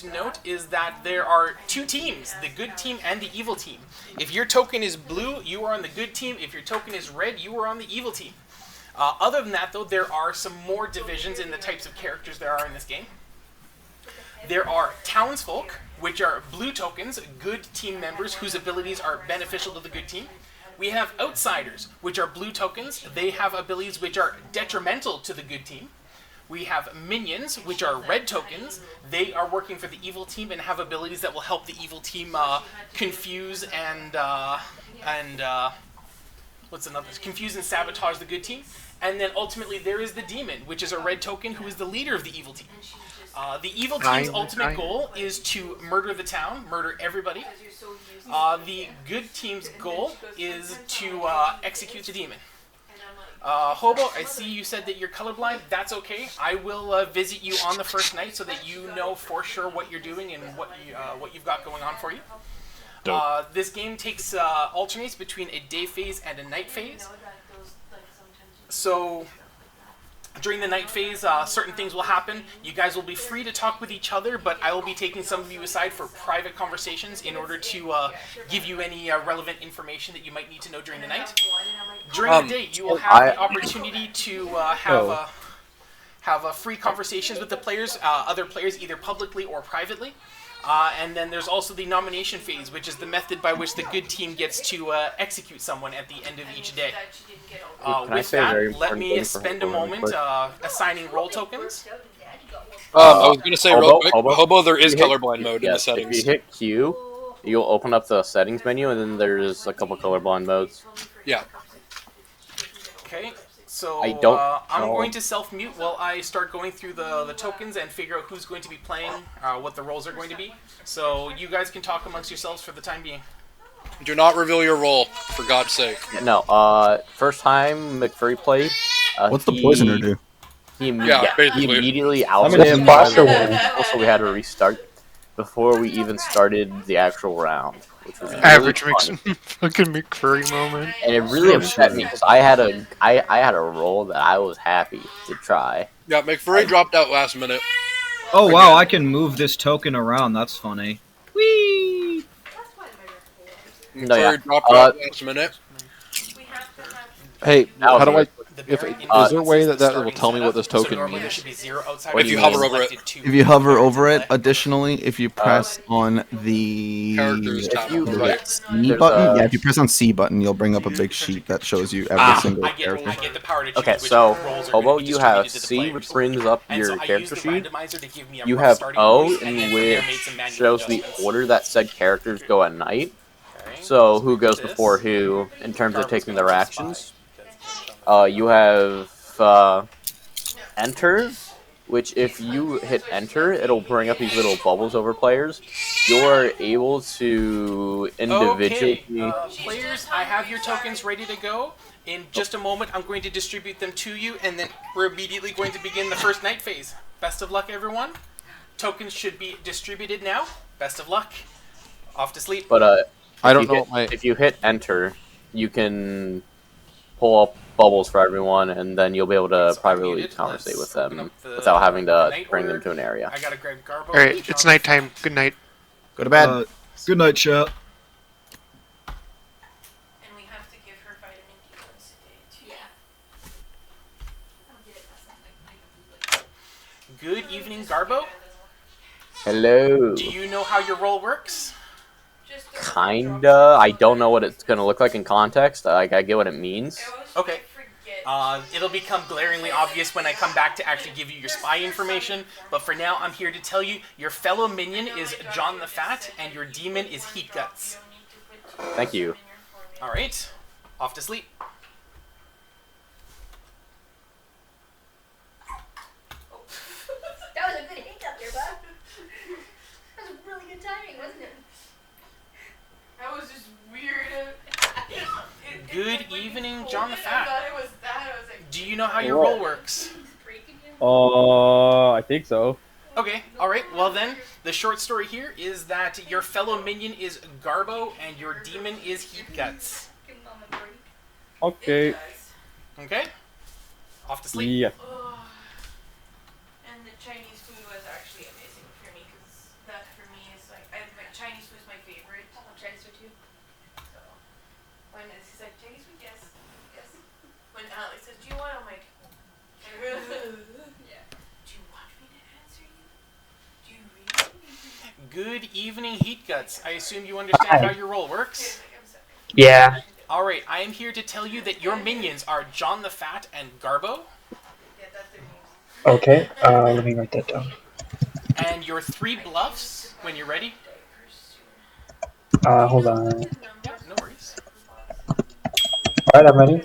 to note is that there are two teams, the good team and the evil team. If your token is blue, you are on the good team. If your token is red, you are on the evil team. Other than that, though, there are some more divisions in the types of characters there are in this game. There are townsfolk, which are blue tokens, good team members whose abilities are beneficial to the good team. We have outsiders, which are blue tokens. They have abilities which are detrimental to the good team. We have minions, which are red tokens. They are working for the evil team and have abilities that will help the evil team confuse and confuse and sabotage the good team. And then ultimately there is the demon, which is a red token who is the leader of the evil team. The evil team's ultimate goal is to murder the town, murder everybody. The good team's goal is to execute the demon. Hobo, I see you said that you're colorblind. That's okay. I will visit you on the first night so that you know for sure what you're doing and what you've got going on for you. This game alternates between a day phase and a night phase. So during the night phase, certain things will happen. You guys will be free to talk with each other, but I will be taking some of you aside for private conversations in order to give you any relevant information that you might need to know during the night. During the day, you will have the opportunity to have free conversations with the players, other players, either publicly or privately. And then there's also the nomination phase, which is the method by which the good team gets to execute someone at the end of each day. With that, let me spend a moment assigning role tokens. I was going to say real quick, Hobo, there is colorblind mode in the settings. If you hit Q, you'll open up the settings menu, and then there's a couple colorblind modes. Yeah. Okay. So I'm going to self-mute while I start going through the tokens and figure out who's going to be playing, what the roles are going to be. So you guys can talk amongst yourselves for the time being. Do not reveal your role, for God's sake. No, first time McFurry played. What's the poisoner do? He immediately outed I'm him. Also, we had to restart before we even started the actual round. Which was Average really fucking McFurry moment. And it really upset me because I had a role that I was happy to try. Yeah, McFurry dropped out last minute. Oh wow, I can move this token around. That's funny. Whee! McFurry dropped out last minute. Hey, how do I? Is there a way that will tell me what this token means? If you hover over it. If you hover over it, additionally, if you press on the C button, if you press on C button, you'll bring up a big sheet that shows you every single character. Okay, so Hobo, you have C, which brings up your character sheet. You have O, in which shows the order that said characters go at night. So who goes before who in terms of taking their actions. You have Enter, which if you hit Enter, it'll bring up these little bubbles over players. You're able to individually... Okay, players, I have your tokens ready to go. In just a moment, I'm going to distribute them to you, and then we're immediately going to begin the first night phase. Best of luck, everyone. Tokens should be distributed now. Best of luck. Off to sleep. But if you hit Enter, you can pull up bubbles for everyone, and then you'll be able to privately conversate with them without having to bring them to an area. I gotta grab Garbo. Alright, it's nighttime. Good night. Go to bed. Good night, chat. And we have to give her vitamin D once a day, too. Good evening, Garbo. Hello. Do you know how your role works? Kinda. I don't know what it's gonna look like in context. I get what it means. Okay. It'll become glaringly obvious when I come back to actually give you your spy information, but for now I'm here to tell you your fellow minion is John the Fat, and your demon is Heat Guts. Thank you. Alright, off to sleep. That was a good hiccup there, bud. That was really good timing, wasn't it? That was just weird. Good evening, John the Fat. I thought it was that. I was like, do you know how your role works? I think so. Okay, alright, well then, the short story here is that your fellow minion is Garbo, and your demon is Heat Guts. Okay. Okay? Off to sleep. Yeah. And the Chinese food was actually amazing for me, because Good evening, Heat Guts. I assume you understand how your role works? Yeah. Alright, I am here to tell you that your minions are John the Fat and Garbo. Okay, let me write that down. And your 3 bluffs, when you're ready. Hold on. Yeah, no worries. Alright, I'm ready.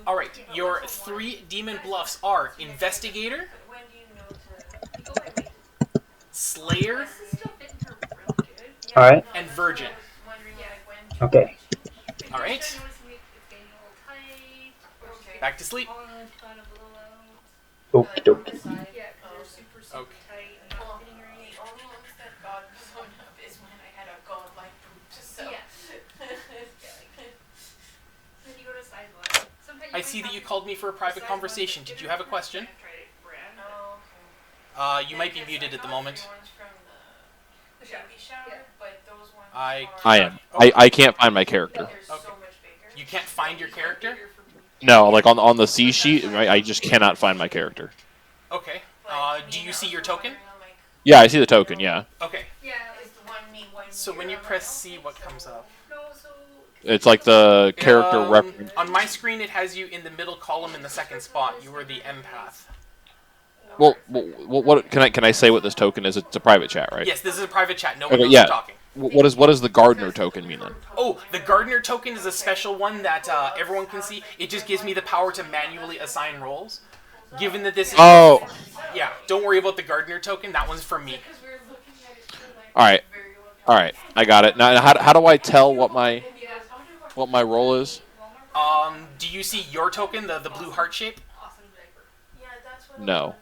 Alright, your 3 demon bluffs are Investigator, Slayer, Alright. and Virgin. Okay. Alright. Back to sleep. Okie dokie. Okay. I see that you called me for a private conversation. Did you have a question? You might be muted at the moment. I am. I can't find my character. Okay. You can't find your character? No, like on the C sheet, I just cannot find my character. Okay. Do you see your token? Yeah, I see the token, yeah. Okay. So when you press C, what comes up? It's like the character reference. On my screen, it has you in the middle column in the second spot. You are the empath. Well, what can I say what this token is? It's a private chat, right? Yes, this is a private chat. No one knows yeah. you're talking. What does the gardener token mean then? Oh, the gardener token is a special one that everyone can see. It just gives me the power to manually assign roles. Given that this is... Oh. Yeah, don't worry about the gardener token. That one's for me. All right, I got it. Now, how do I tell what my role is? Do you see your token, the blue heart shape? No.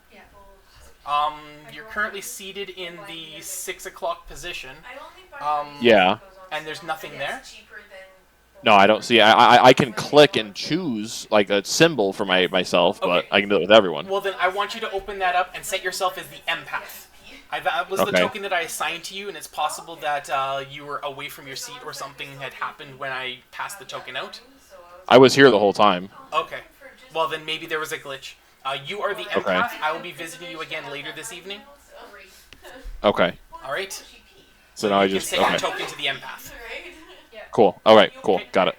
You're currently seated in the 6 o'clock position. Yeah. And there's nothing there? No, I don't see. I can click and choose like a symbol for myself, but Okay. I can do it with everyone. Well, then I want you to open that up and set yourself as the empath. That was the token that I assigned to you, and it's possible that you were away from your seat or something had happened when I passed the token out. I was here the whole time. Okay. Well, then maybe there was a glitch. You are the empath. I will be visiting you again later this evening. Okay. All right. So now I You just can set your token to the empath. Cool. All right. Cool. Got it.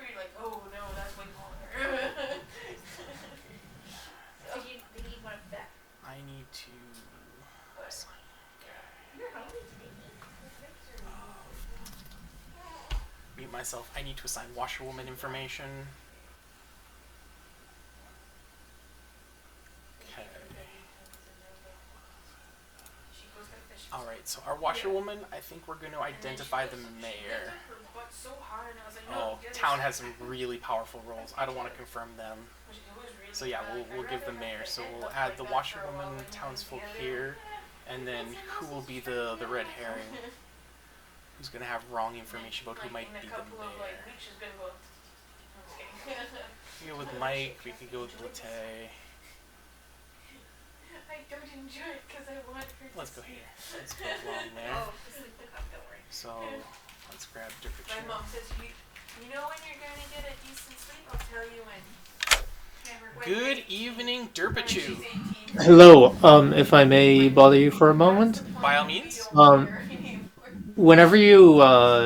I need to mute myself. I need to assign washerwoman information. Okay. Alright, so our washerwoman, I think we're going to identify the mayor. Oh, town has some really powerful roles. I don't want to confirm them. So yeah, we'll give the mayor. So we'll add the washerwoman, townsfolk here, and then who will be the red herring? Who's going to have wrong information about who might be the mayor? We could go with Mike, we could go with Blate. Let's go here. Let's go along there. So, let's grab different. My mom says, you know when you're going to get a decent sleep? I'll tell you when. Good evening, Derpachu. Hello, if I may bother you for a moment. By all means. Whenever you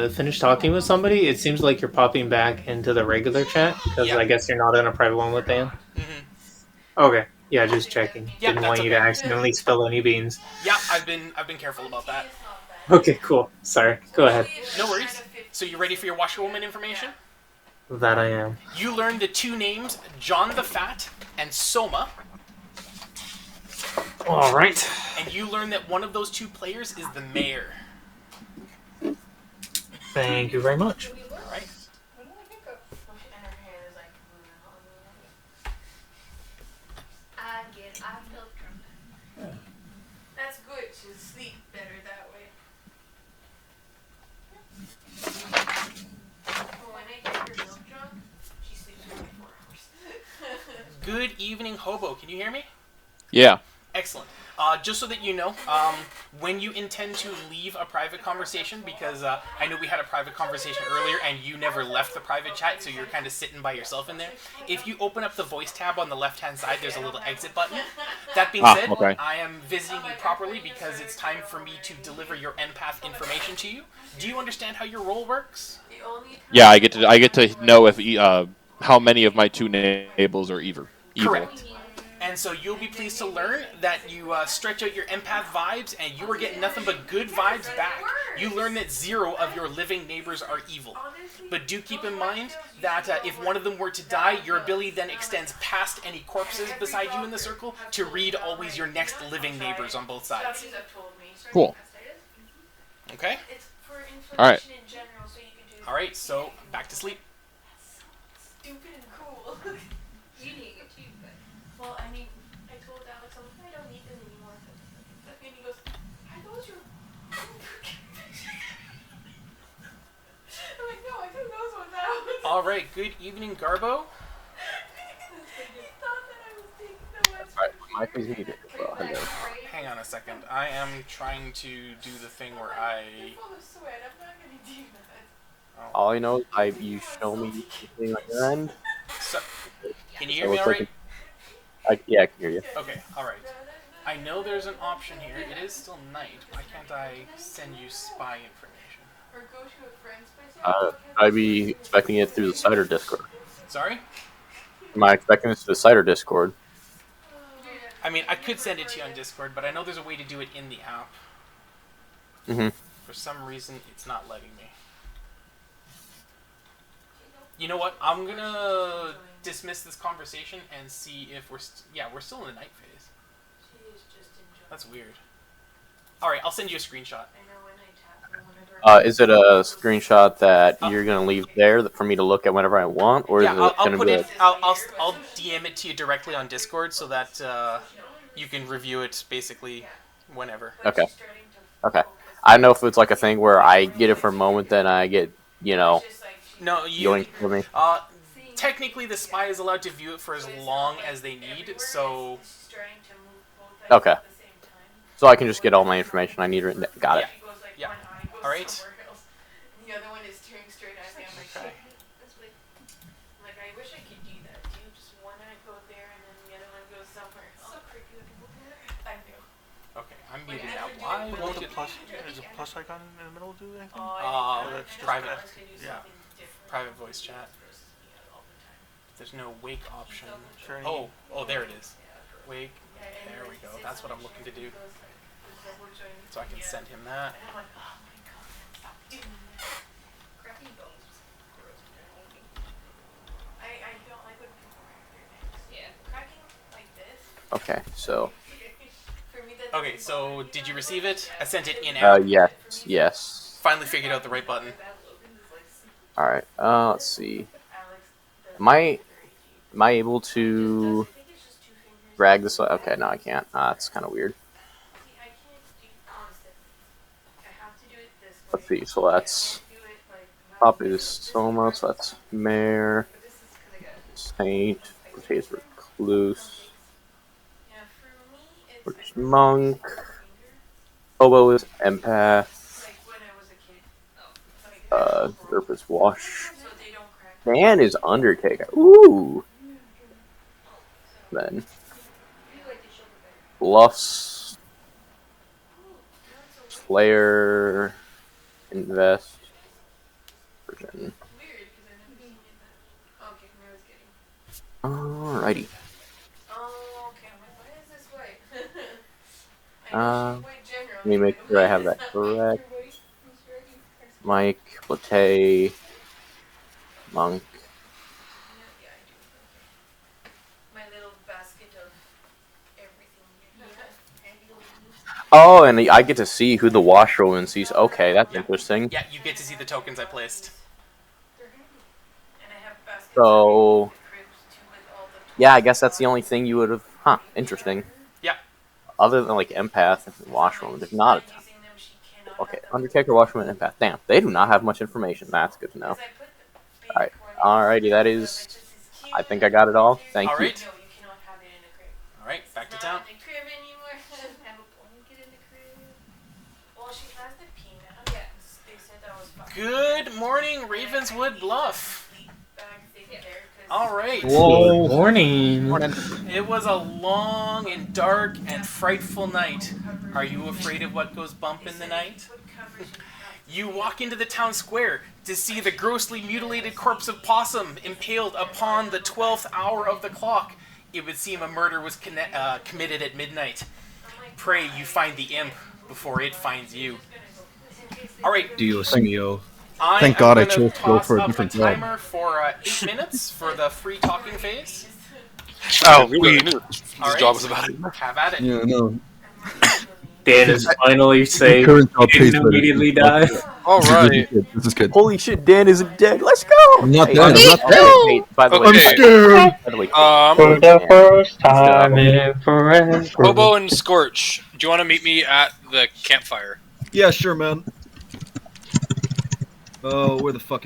finish talking with somebody, it seems like you're popping back into the regular chat, because I guess you're not in a private one with Dan. Okay, yeah, just checking. Yeah, Didn't want you to accidentally spill any beans. Yeah, I've been careful about that. Okay, cool. Sorry, go ahead. No worries. So you ready for your washerwoman information? That I am. You learned the 2 names, John the Fat and Soma. Alright. And you learned that one of those 2 players is the mayor. Thank you very much. Alright. That's good. She'll sleep better that way. When I get her milk drunk, she sleeps for 24 hours. Good evening, Hobo. Can you hear me? Yeah. Excellent. Just so that you know, when you intend to leave a private conversation, because I know we had a private conversation earlier and you never left the private chat, so you're kind of sitting by yourself in there. If you open up the voice tab on the left-hand side, there's a little exit button. That being said, okay. I am visiting you properly because it's time for me to deliver your empath information to you. Do you understand how your role works? Yeah, I get to know if how many of my 2 neighbors are evil. Correct. And so you'll be pleased to learn that you stretch out your empath vibes and you are getting nothing but good vibes back. You learn that 0 of your living neighbors are evil. But do keep in mind that if one of them were to die, your ability then extends past any corpses beside you in the circle to read always your next living neighbors on both sides. Cool. Okay? Alright. Alright, so back to sleep. Stupid and cool. You need it too, but... Well, I mean, I told Alex, I'm like, I don't need them anymore. And he goes, I thought you were... I'm like, no, I took those ones out. Alright, good evening, Garbo. He thought that I was taking the ones. Alright, my face muted. Well, hello. Hang on a second. I am trying to do the thing where I... You're full of sweat. I'm not going to do that. All I know is you show me something on your end. So, can you hear me alright? Yeah, I can hear you. Okay, alright. I know there's an option here. It is still night. Why can't I send you spy information? Or go to a friend's place. I'd be expecting it through the Cider Discord. Sorry? Am I expecting this through the Cider Discord? I mean, I could send it to you on Discord, but I know there's a way to do it in the app. Mm-hmm. For some reason, it's not letting me. You know what? I'm gonna dismiss this conversation and see if we're we're still in the night phase. That's weird. All right, I'll send you a screenshot. Is it a screenshot that you're gonna leave there for me to look at whenever I want, or is it gonna be? I'll DM it to you directly on Discord so that you can review it basically whenever. Okay. Okay. I don't know if it's like a thing where I get it for a moment, then I get No, yoink for me. Technically, the spy is allowed to view it for as long as they need. So. Okay. So I can just get all my information I need written. Got it. Yeah. All right. The other one is staring straight at me. I'm like, okay. Like, I wish I could do that. Do you just one eye go there and then the other one goes somewhere else? So creepy when people do that. I know. Okay, I'm muted now. Why Won't won't the it? plus, is a plus icon in the middle do anything? That's private. Yeah. Private voice chat. There's no wake option. Sure. Oh, there it is. Wake. There we go. That's what I'm looking to do. So I can send him that. Okay, so. Okay, so did you receive it? I sent it in out. Yes. Finally figured out the right button. Alright, let's see. Am I able to drag this? Okay, no, I can't. That's kind of weird. Let's see, so that's Pop is Soma, so that's Mare, Saint, Portay's Recluse, which Monk, Hobo is Empath, Derp is Wash, Dan is Undertaker, ooh! Then, Bluffs, Slayer, Invest, Version. Alrighty. Let me make sure I have that correct. Mike, Platay, Monk. Oh, and I get to see who the Washroman sees. Okay, that's interesting. Yeah, you get to see the tokens I placed. So, yeah, I guess that's the only thing you would have. Huh, interesting. Yeah. Other than like Empath and Washroman, there's not a ton. Okay, Undertaker, Washroman, Empath. Damn, they do not have much information. That's good to know. Alright, alrighty, that is. I think I got it all. Thank you. Alright, back to town. Good morning, Ravenswood Bluff. All right. Whoa. Morning. It was a long and dark and frightful night. Are you afraid of what goes bump in the night? You walk into the town square to see the grossly mutilated corpse of Possum impaled upon the 12th hour of the clock. It would seem a murder was committed at midnight. Pray you find the imp before it finds you. All right. Dios mío. Thank God I chose to go for a different job. Timer for 8 minutes for the free talking phase. Oh, we knew This job was about it. Have at it. Yeah, no. Dan is finally safe. Current job He pays didn't better. immediately die. All right. This is good. Holy shit, Dan isn't dead. Let's go. I'm not Hey, dead. I'm not oh, dead. hey, by the way, Okay. I'm scared. by the way, For the first time in forever. Hobo and Scorch, do you want to meet me at the campfire? Yeah, sure, man. Oh, where the fuck?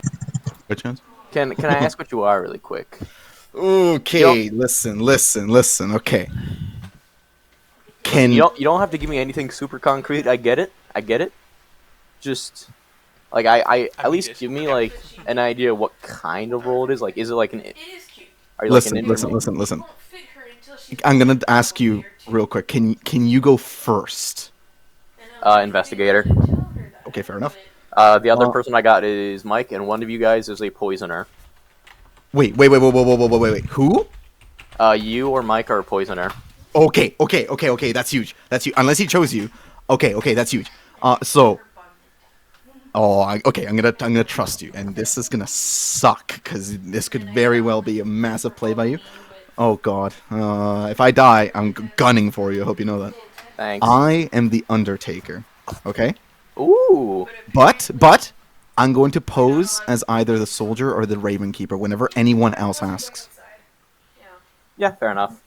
By chance? can I ask what you are really quick? Okay, listen. Okay. You don't have to give me anything super concrete. I get it. Just like I at least give me like an idea of what kind of role it is. Like, is it like an? Are you listen. like an I'm gonna ask you real quick. Can you go first? Investigator. Okay, fair enough. The other person I got is Mike, and one of you guys is a poisoner. Wait. Who? You or Mike are a poisoner. Okay. That's huge. Unless he chose you. Okay, that's huge. So. Okay. I'm gonna trust you, and this is gonna suck because this could very well be a massive play by you. Oh God. If I die, I'm gunning for you. I hope you know that. Thanks. I am the Undertaker. Okay. Ooh. But I'm going to pose as either the soldier or the Raven Keeper whenever anyone else asks. Yeah, fair enough.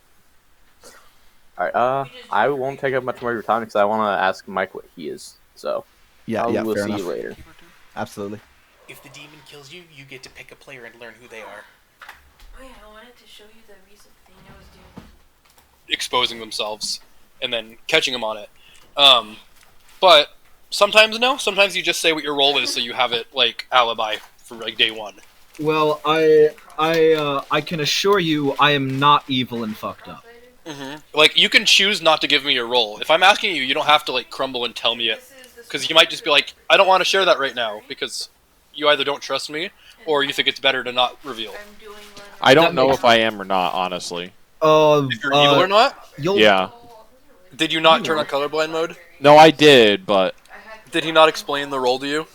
Alright, I won't take up much more of your time because I want to ask Mike what he is. So, Yeah, we'll fair see enough. you later. Absolutely. If the demon kills you, you get to pick a player and learn who they are. Oh yeah, I wanted to show you the recent thing I was doing. Exposing themselves and then catching them on it. But sometimes no. Sometimes you just say what your role is, so you have it like alibi for like day one. Well, I can assure you, I am not evil and fucked up. Like, you can choose not to give me your role. If I'm asking you, you don't have to like crumble and tell me it, because you might just be like, I don't want to share that right now because you either don't trust me or you think it's better to not reveal. I don't know if I am or not, honestly. If you're evil or not? Yeah. Did you not turn on colorblind mode? No, I did, but Did he not explain the role to you?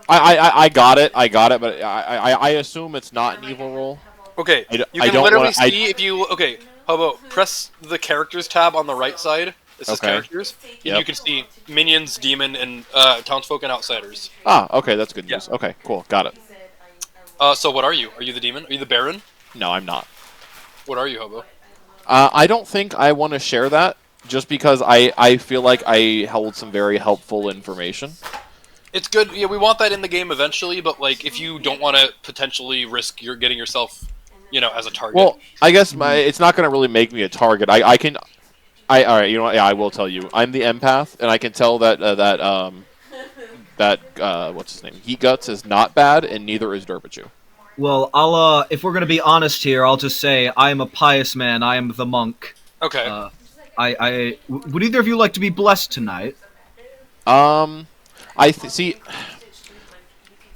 I got it, but I assume it's not an evil role. Okay, you can literally see if you... Okay, how about press the characters tab on the right side. This is characters. And you can see minions, demon, and townsfolk and outsiders. Ah, okay, that's good news. Okay, cool, got it. So what are you? Are you the demon? Are you the Baron? No, I'm not. What are you, Hobo? I don't think I want to share that, just because I feel like I held some very helpful information. It's good. Yeah, we want that in the game eventually, but like, if you don't want to potentially risk getting yourself, as a target. Well, I guess it's not going to really make me a target. All right, you know what? Yeah, I will tell you. I'm the empath, and I can tell that what's his name? Heat Guts is not bad, and neither is Derpichu. Well, if we're gonna be honest here, I'll just say I am a pious man. I am the monk. Okay. Would either of you like to be blessed tonight? See.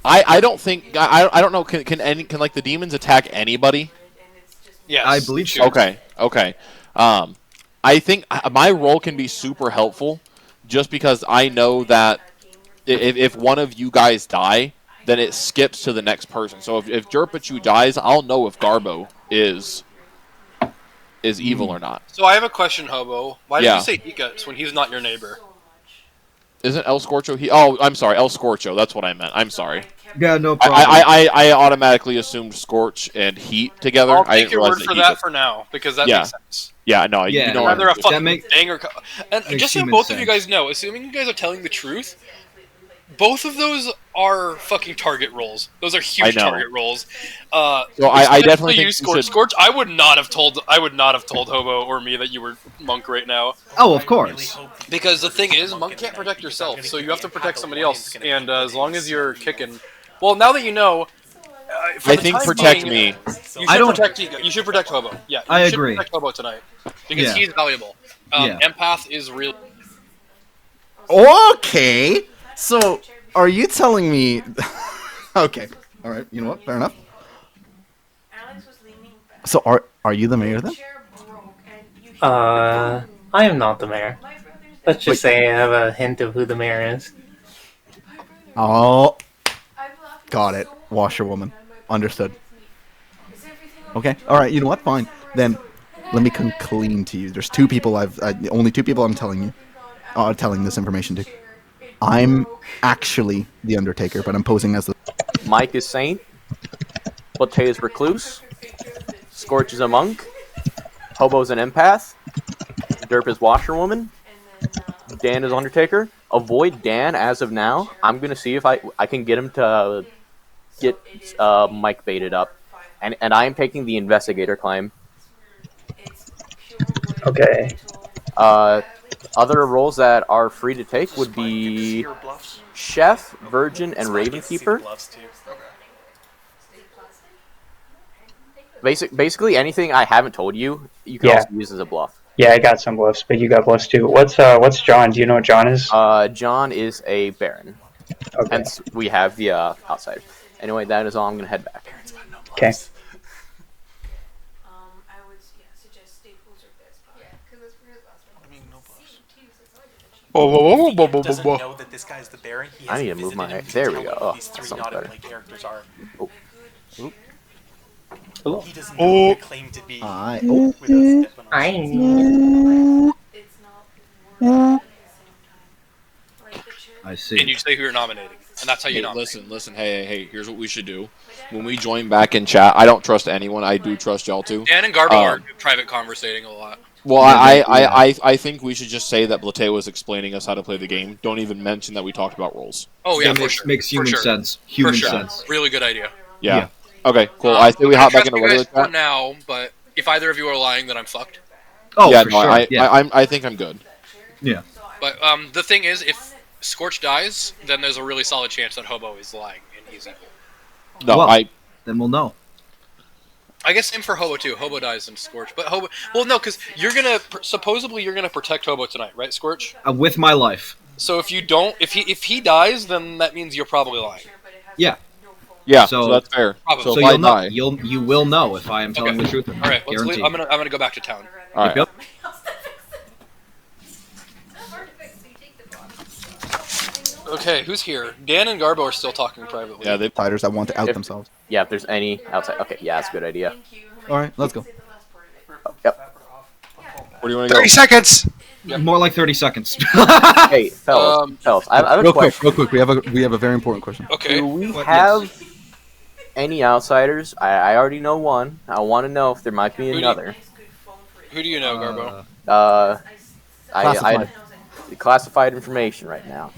I don't think I don't know. Can like the demons attack anybody? Yes. I believe so. Okay. I think my role can be super helpful, just because I know that if one of you guys die, then it skips to the next person. So if Derpichu dies, I'll know if Garbo is evil or not. So I have a question, Hobo. Why did you say Iguts when he's not your neighbor? Isn't El Scorcho Oh, I'm sorry, El Scorcho. That's what I meant. I'm sorry. Yeah, no problem. I automatically assumed Scorch and Heat together. I'll take your word for that for now, because that makes sense. Yeah, no, you know either a fucking thing or... And just so both sense. of you guys know, assuming you guys are telling the truth, Both of those are fucking target rolls. Those are huge I know. target rolls. So I definitely think Scorch. should... Scorch, I would not have told Hobo or me that you were Monk right now. Oh, of course. Because the thing is, Monk can't protect yourself, so you have to protect somebody else. And as long as you're kicking, well, now that you know, I think protect me. You should protect Hobo. Yeah, I should agree. protect Hobo tonight because Yeah. he's valuable. Yeah. Empath is real. Okay. So, are you telling me? Okay. All right. You know what? Fair enough. So, are you the mayor then? I am not the mayor. Let's just say I have a hint of who the mayor is. Oh, got it. Washerwoman. Understood. Okay. All right. You know what? Fine. Then let me come clean to you. There's two people only two people I'm telling you, telling this information to. I'm actually the Undertaker, but I'm posing as the. Mike is Saint. Latey is Recluse. Scorch is a Monk. Hobo's an Empath. Derp is Washerwoman. Dan is Undertaker. Avoid Dan as of now. I'm gonna see if I can get him to get Mike baited up, and I am taking the investigator claim. Okay. Other roles that are free to take would be Chef, Virgin, and Ravenkeeper. Basically anything I haven't told you, you can also use as a bluff. Yeah, I got some bluffs, but you got bluffs too. What's John? Do you know what John is? John is a Baron. Okay. Hence, we have the outsider. Anyway, that is all. I'm gonna head back. Okay. Whoa. Doesn't know that this guy's the Baron. I need to move my. There we go. Oh, that sounds better. Characters are. Oh. He doesn't know what claim to be. I see. And you say who you're nominating, and that's how you nominate. Listen. Hey. Here's what we should do. When we join back in chat, I don't trust anyone. I do trust y'all too. Dan and Garbo are private conversating a lot. Well, I think we should just say that Blatey was explaining us how to play the game. Don't even mention that we talked about roles. Oh yeah, makes human sense. Human sense. Really good idea. Yeah. Okay, cool. I think we hop back into regular chat chat now, but if either of you are lying, then I'm fucked. Oh, yeah, for sure. I think I'm good. Yeah. But the thing is, if Scorch dies, then there's a really solid chance that Hobo is lying and he's evil. No, well, then we'll know. I guess same for Hobo too. Hobo dies and Scorch, but Hobo. Well, no, because supposedly you're gonna protect Hobo tonight, right, Scorch? With my life. So if you don't, if he dies, then that means you're probably lying. Yeah. Yeah, so that's fair. Probably. So you'll know. You will know if I am telling the truth. Or not. All right, let's leave. I'm gonna go back to town. All right. Yep. Okay, who's here? Dan and Garbo are still talking privately. Yeah, they fighters that want to out themselves. Yeah, if there's any outside. Okay, yeah, that's a good idea. All right, let's go. Yep. Where do you want to go? 30 seconds. More like 30 seconds. Hey, fellas, I have a real question. quick. We have a very important question. Okay. Do we have any outsiders? I already know one. I want to know if there might be another. Who do you know, Garbo? I classified information right now.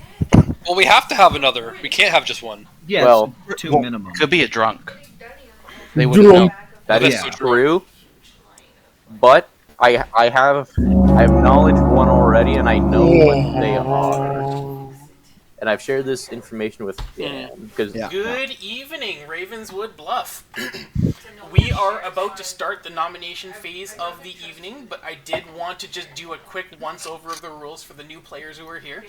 Well, we have to have another. We can't have just one. Yes, well, two minimum. Could be a drunk. They wouldn't know. That is Yeah. true. But I have knowledge of one already, and I know what they are. And I've shared this information with Dan. Good evening, Ravenswood Bluff. We are about to start the nomination phase of the evening, but I did want to just do a quick once-over of the rules for the new players who are here.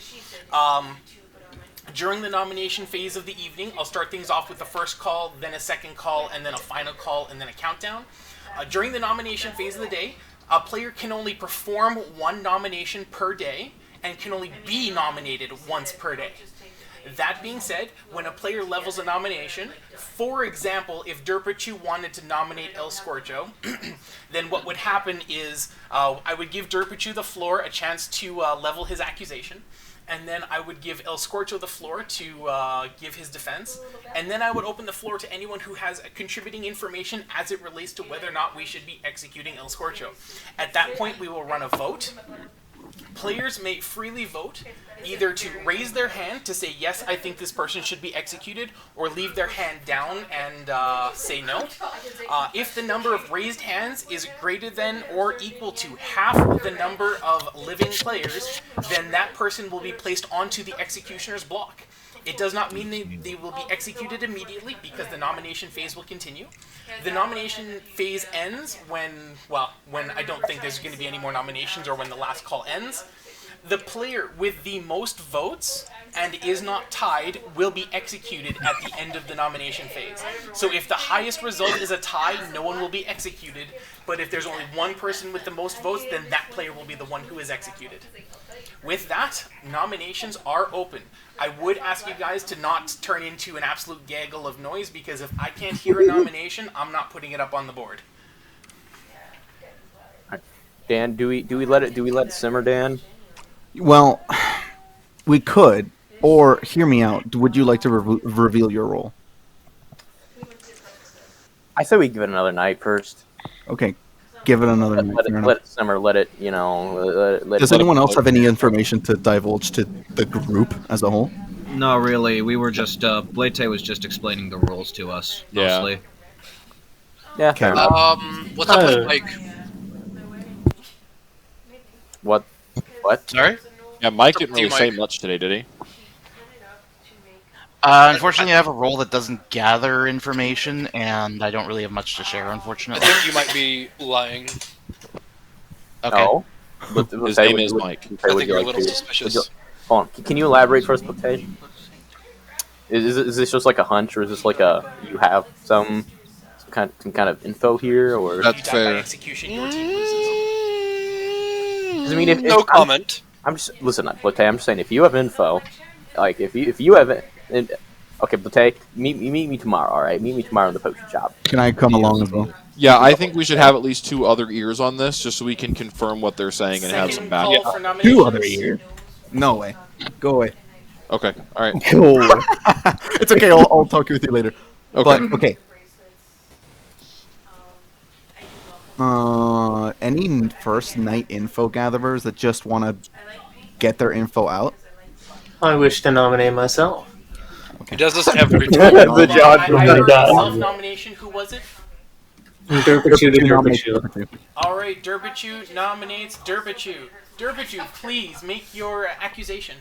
During the nomination phase of the evening, I'll start things off with the first call, then a second call, and then a final call, and then a countdown. During the nomination phase of the day, a player can only perform one nomination per day, and can only be nominated once per day. That being said, when a player levels a nomination, for example, if Derpichu wanted to nominate El Scorcho, then what would happen is I would give Derpichu the floor a chance to level his accusation, and then I would give El Scorcho the floor to give his defense, and then I would open the floor to anyone who has contributing information as it relates to whether or not we should be executing El Scorcho. At that point, we will run a vote. Players may freely vote either to raise their hand to say, yes, I think this person should be executed, or leave their hand down and say no. If the number of raised hands is greater than or equal to half the number of living players, then that person will be placed onto the executioner's block. It does not mean they will be executed immediately, because the nomination phase will continue. The nomination phase ends when I don't think there's going to be any more nominations, or when the last call ends. The player with the most votes and is not tied will be executed at the end of the nomination phase. So if the highest result is a tie, no one will be executed. But if there's only one person with the most votes, then that player will be the one who is executed. With that, nominations are open. I would ask you guys to not turn into an absolute gaggle of noise, because if I can't hear a nomination, I'm not putting it up on the board. Dan, do we let it simmer, Dan? Well, we could, or hear me out. Would you like to reveal your role? I say we give it another night first. Okay, give it another night. Let it simmer. Let it, Does anyone else have any information to divulge to the group as a whole? No, really. We were just Blate was just explaining the rules to us mostly. Yeah. Fair enough. What's up with Mike? What? Sorry? Yeah, Mike didn't really say much today, did he? Unfortunately, I have a role that doesn't gather information, and I don't really have much to share, unfortunately. I think you might be lying. Okay. No. His name is Mike. I think you're a little suspicious. Hold on. Can you elaborate first, Blate? Is this just like a hunch, or is this like you have some kind of info here, or? That's fair. Execution, your team loses. I mean, No comment. Listen, Blate, I'm just saying, if you have info, like if you have it, okay, Blate, meet me tomorrow. All right, meet me tomorrow in the potion shop. Can I come along as well? Yeah, I think we should have at least 2 other ears on this, just so we can confirm what they're saying and have some backup. Call for 2 nominations. other ears? No way. Go away. Okay, all right. Go away. It's okay. I'll talk with you later. Okay. But okay. Any first night info gatherers that just want to get their info out? I wish to nominate myself. He does this every time. The John from the guy. Self-nomination, who was it? Derpachu the Derpachu. Alright, Derpachu nominates Derpachu. Derpachu, please make your accusation.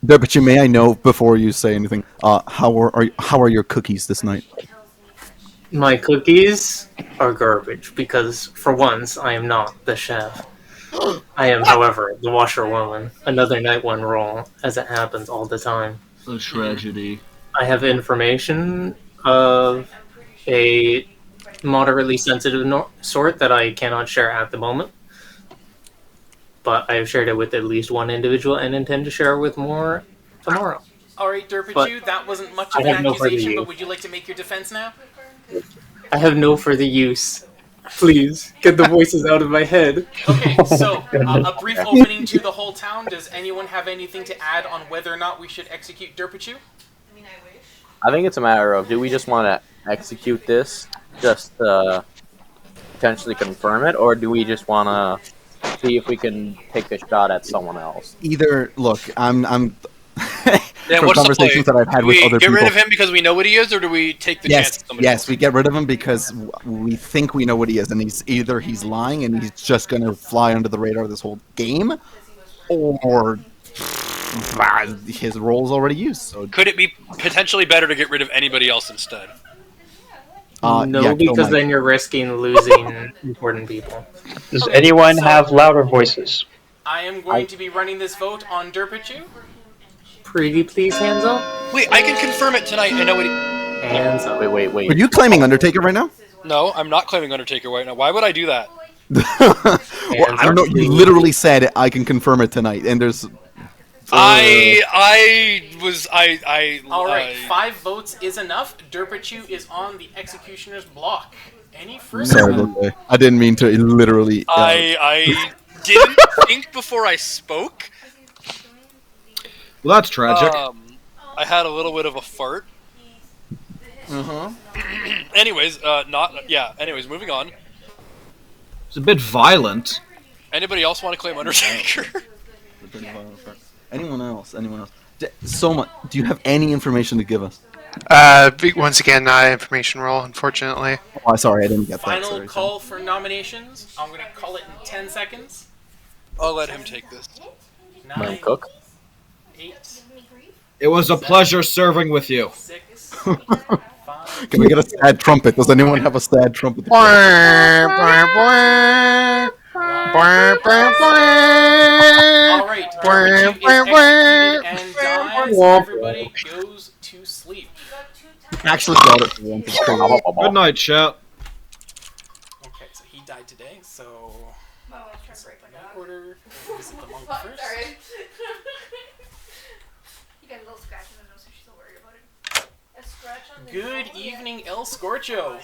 But may I know before you say anything? How are your cookies this night? My cookies are garbage because, for once, I am not the chef. I am, however, the washerwoman. Another night one role, as it happens all the time. A tragedy. I have information of a moderately sensitive sort that I cannot share at the moment. But I have shared it with at least one individual and intend to share with more tomorrow. Alright, Derpachu, that wasn't much of I an have no further accusation, but use. would you like to make your defense now? I have no further use. Please, get the voices out of my head. Okay, so a brief opening to the whole town. Does anyone have anything to add on whether or not we should execute Derpachu? I think it's a matter of, do we just want to execute this, just potentially confirm it, or do we just want to see if we can take a shot at someone else? Either look, I'm Yeah, from what's the conversations play? that I've had Do with we other get people. rid of him because we know what he is, or do we take the chance? Yes, we get rid of him because we think we know what he is, and he's lying and he's just gonna fly under the radar this whole game, or his role's already used. So Could it be potentially better to get rid of anybody else instead? No, yeah, because then you're risking losing important people. Does anyone have louder voices? I am going to be running this vote on Derpachu. Pretty please, hands up. Wait, I can confirm it tonight. I know what he... Hands up. Wait. Are you claiming Undertaker right now? No, I'm not claiming Undertaker right now. Why would I do that? Well, I don't know. You literally said I can confirm it tonight, and there's. Alright, 5 votes is enough. Derpachu is on the executioner's block. Any first? Sorry, Lily. I didn't mean to literally. I didn't think before I spoke. Well, that's tragic. I had a little bit of a fart. Anyways, Anyways, moving on. It's a bit violent. Anybody else want to claim Undertaker? a pretty violent part. Anyone else? Anyone else? Soma, do you have any information to give us? Once again, not an information roll, unfortunately. Oh, sorry, I didn't get that. Final Sorry. call for nominations. I'm going to call it in 10 seconds. I'll let him take this. 9, Cook. 8. It was a pleasure serving with you. 6. Can we get a sad trumpet? Does anyone have a sad trumpet? All right, Pikachu is executed and dies. Everybody goes to sleep. Actually got it. Good night, chat. Okay, so he died today, so... My mom's trying to break my dog. Order. Visit the monk first. Sorry. He got a little scratch in the nose, so she's still worried about it. A scratch on the Good evening, El Scorcho.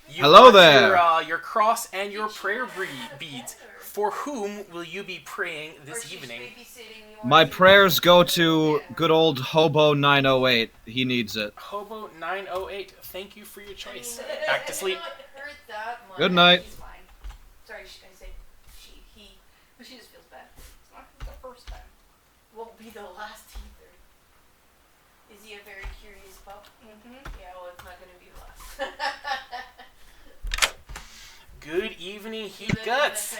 Hello there. Your cross and your prayer beads. For whom will you be praying this evening? My prayers go to good old Hobo 908. He needs it. Hobo 908. Thank you for your choice. Back to sleep. Good night. He's fine. Sorry, I said he. But she just feels bad. It's not the first time. Won't be the last either. Is he a very curious pup? Mm-hmm. Yeah, well, it's not going to be the last. Good evening, Heat Guts.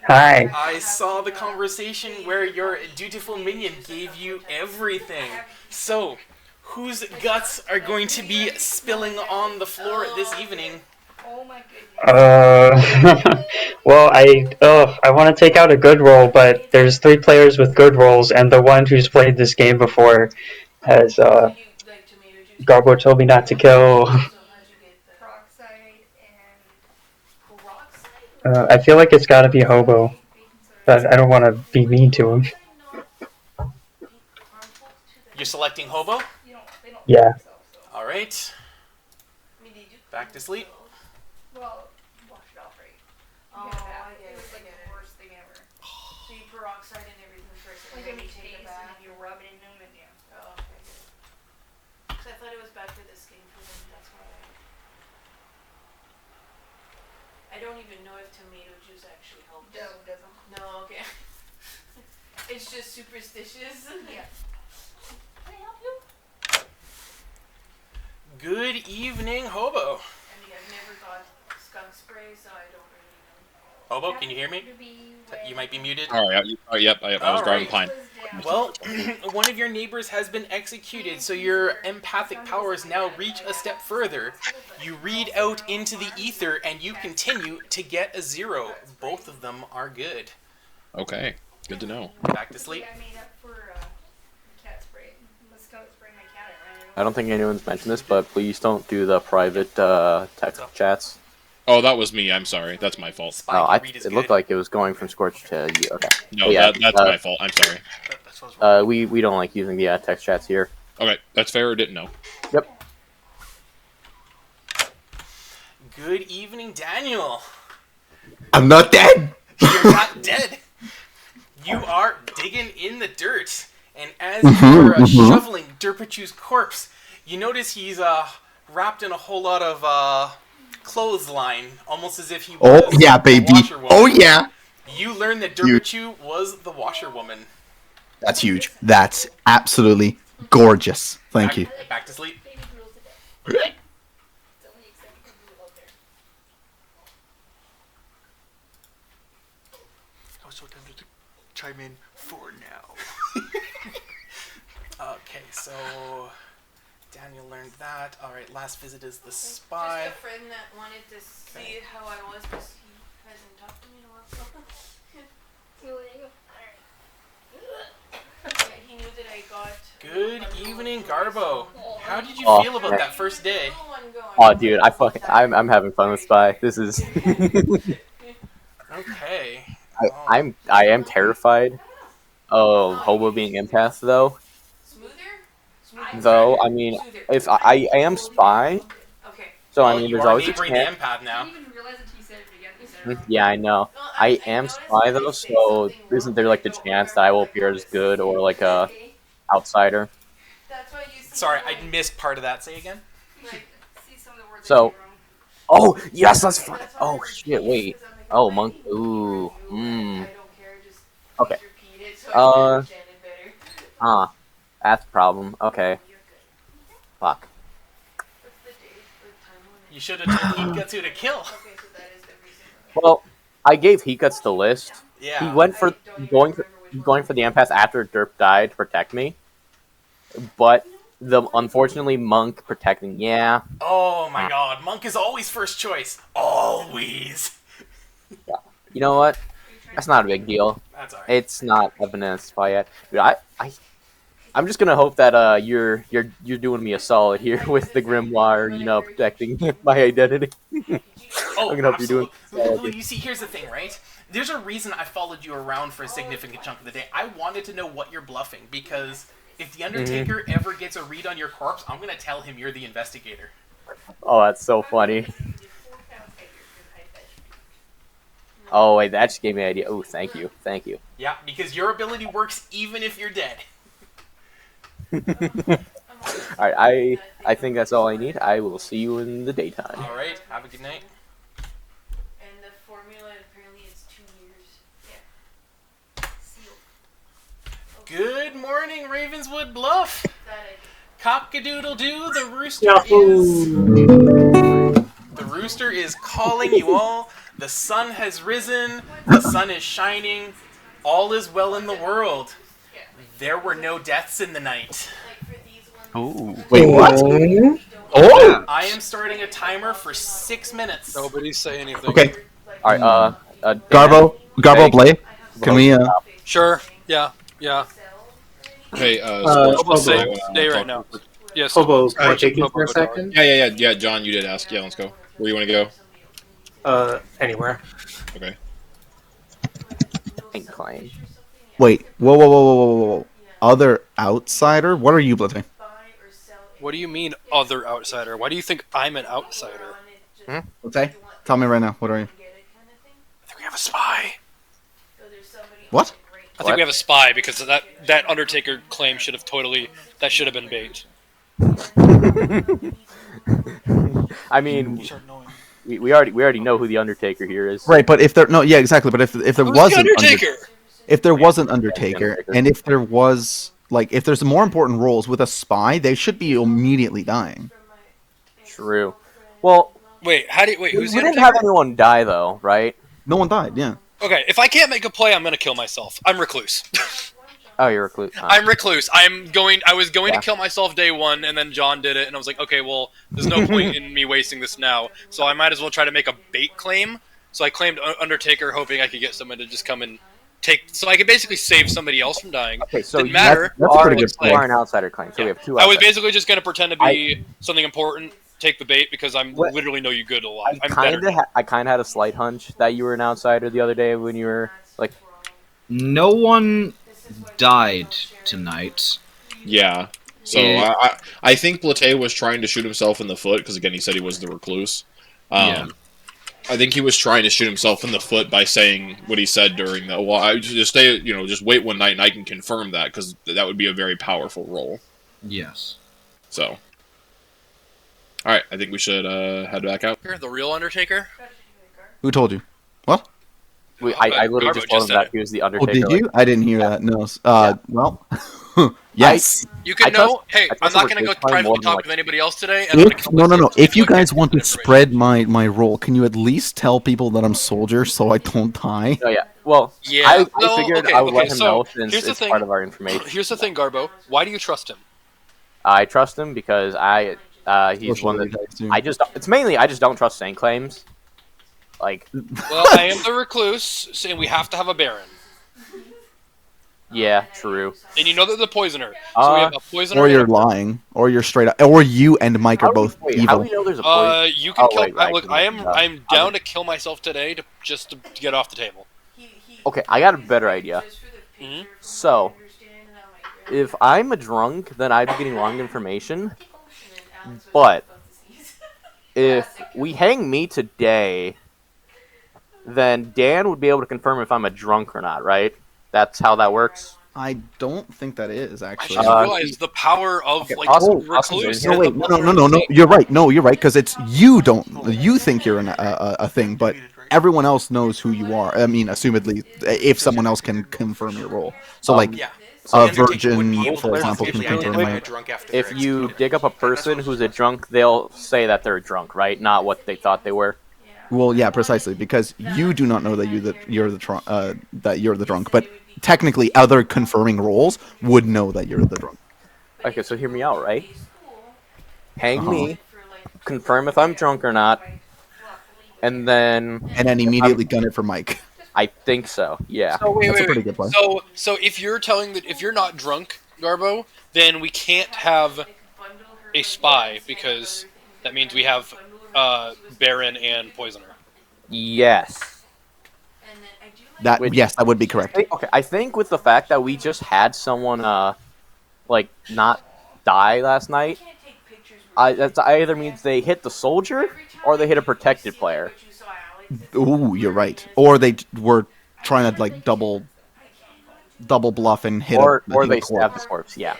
Hi. I saw the conversation where your dutiful minion gave you everything. So, whose guts are going to be spilling on the floor this evening? Oh my goodness. Well, I want to take out a good roll, but there's 3 players with good rolls, and the one who's played this game before has, Garbo told me not to kill. I feel like it's gotta be Hobo, but I don't want to be mean to him. You're selecting Hobo? Yeah. Alright. Back to sleep. Well, wash it off, right? Oh, I get it. It was like the worst thing ever. So you peroxide and everything first, and then you take it back. And you rub it in them, and yeah. Oh, okay, good. Because I thought it was bad for the skin for them. That's why I don't even know if tomato juice actually helps. No, it doesn't. No, okay. It's just superstitious. Yeah. Can I help you? Good evening, Hobo. I mean, I've never got skunk spray, so I don't really know. Hobo, can you hear me? You might be muted. All right. Yep. I was driving pine. Well, one of your neighbors has been executed, so your empathic powers now reach a step further. You read out into the ether, and you continue to get a 0. Both of them are good. Okay. Good to know. Back to sleep. I made up for cat spray. Let's go spray my cat. I don't think anyone's mentioned this, but please don't do the private text chats. Oh, that was me. I'm sorry. That's my fault. Oh, it looked like it was going from Scorch to you. Okay. No, But yeah, that's my fault. I'm sorry. we don't like using the text chats here. Okay, that's fair. I didn't know. Yep. Good evening, Daniel. I'm not dead. You're not dead. You are digging in the dirt, and as you are shoveling Derpichu's corpse, you notice he's wrapped in a whole lot of clothesline, almost as if he was baby. the washerwoman. Oh yeah. You learn that Derpichu was the washerwoman. That's huge. That's absolutely gorgeous. Thank you. Back to sleep. I was so tempted to chime in for now. Okay, so Daniel learned that. All right, last visit is the spy. Just a friend that wanted to see how I was, because he hasn't talked to me in a while. Yeah, he knew that I got. Good evening, Garbo. How did you feel about that first day? Oh, dude, I'm having fun with Spy. This is. Okay. I am terrified of Hobo being empath though. Though I mean, if I am Spy, so I mean, there's always a chance. Empath now. Yeah, I know. I am Spy though, so isn't there like the chance that I will appear as good or like a outsider? Sorry, I missed part of that. Say again. So, oh yes, that's fine. Oh shit, wait. Oh monk. Ooh. Okay. Uh, that's the problem. Okay. Fuck. You should have told Hikatsu to kill. Well, I gave Hikuts the list. Yeah. He went for going for the empath after Derp died to protect me. But unfortunately Monk protecting. Yeah. Oh my God, Monk is always first choice. Always. Yeah. You know what? That's not a big deal. That's alright. It's not evidence by yet. Dude, I'm just gonna hope that you're doing me a solid here with the Grimoire, protecting my identity. Oh, I'm gonna hope you're doing. Well, you see, here's the thing, right? There's a reason I followed you around for a significant chunk of the day. I wanted to know what you're bluffing, because if the Undertaker ever gets a read on your corpse, I'm gonna tell him you're the investigator. Oh, that's so funny. Oh wait, that just gave me an idea. Oh, thank you. Yeah, because your ability works even if you're dead. Alright, I think that's all I need. I will see you in the daytime. Alright, have a good night. And the formula apparently is 2 years. Yeah. Good morning, Ravenswood Bluff. Cock-a-doodle-doo, the rooster is calling you all. The sun has risen. The sun is shining. All is well in the world. There were no deaths in the night. Oh, wait, what? Oh! I am starting a timer for 6 minutes. Nobody say anything. Okay. All right. Garbo, Blade. Can we? Sure. Yeah. Hey, stay right now. Yes. Hobo, can I take you for a second? Yeah. John, you did ask. Yeah, let's go. Where do you want to go? Anywhere. Okay. Claim. Wait. Whoa. Other outsider? What are you blitzing? What do you mean, other outsider? Why do you think I'm an outsider? What's that? Tell me right now. What are you? I think we have a spy. What? I think we have a spy because that Undertaker claim should have been bait. I mean, we already know who the Undertaker here is. Right, but if there exactly. But if there was an Undertaker, if there was an Undertaker, and if there was if there's more important roles with a spy, they should be immediately dying. True. Well, who's the Undertaker? We didn't have anyone die though, right? No one died. Yeah. Okay, if I can't make a play, I'm gonna kill myself. I'm recluse. Oh, you're recluse. I'm recluse. I was going to kill myself day one, and then John did it, and I was like, okay, well, there's no point in me wasting this now, so I might as well try to make a bait claim. So I claimed Undertaker, hoping I could get someone to just come and so I could basically save somebody else from dying. Okay, so didn't matter. That's a pretty good You are an outsider claim, so we have two. I was basically just gonna pretend to be something important. Take the bait because I'm literally know you good a lot. I kind of had a slight hunch that you were an outsider the other day when you were like. No one died tonight. Yeah. So I think Blate was trying to shoot himself in the foot because again he said he was the recluse. I think he was trying to shoot himself in the foot by saying what he said during the. Well, I just just wait one night and I can confirm that because that would be a very powerful role. Yes. So. All right, I think we should head back out. The real Undertaker. Who told you? What? I literally just told him that he was the Undertaker. Oh, did you? I didn't hear that. No. Well. Yes. You can know. Hey, I'm not going to go privately talk with anybody else today. And No. If you guys want to spread my role, can you at least tell people that I'm soldier so I don't die? Oh yeah. Well, I figured I would let him know since it's part of our information. Here's the thing, Garbo. Why do you trust him? I trust him because he's one that it's mainly I just don't trust Saint claims. Like. Well, I am the recluse, saying we have to have a Baron. Yeah, true. And you know that the poisoner. So we have a poisoner. Or you're lying, or you're straight up, or you and Mike are both evil. How do we know there's a poison? You can kill. Look, I'm down to kill myself today to get off the table. Okay, I got a better idea. So, if I'm a drunk, then I'd be getting wrong information. But if we hang me today, then Dan would be able to confirm if I'm a drunk or not, right? That's how that works. I don't think that is actually. I just realized the power of recluse. No, wait, no. You're right. No, you're right because it's you think you're a thing, but everyone else knows who you are. I mean, assumedly, if someone else can confirm your role. So, like, Yeah. a The Undertaker would virgin, be able to for example, can possibly confirm identify a my. drunk after If they're you executed. dig up a person who's a drunk, they'll say that they're a drunk, right? Not what they thought they were. Well, yeah, precisely, because you do not know that you're the drunk, but technically, other confirming roles would know that you're the drunk. Okay, so hear me out, right? Hang Uh-huh. me, confirm if I'm drunk or not, and then immediately gun it for Mike. I think so. Yeah. So wait, That's a wait, pretty wait. good play. So if you're telling that if you're not drunk, Garbo, then we can't have a spy because that means we have Baron and Poisoner. Yes. Yes, that would be correct. Okay, I think with the fact that we just had someone like not die last night, that either means they hit the soldier or they hit a protected player. Ooh, you're right. Or they were trying to like double bluff and hit or hit they a corpse. stab the corpse. Yeah.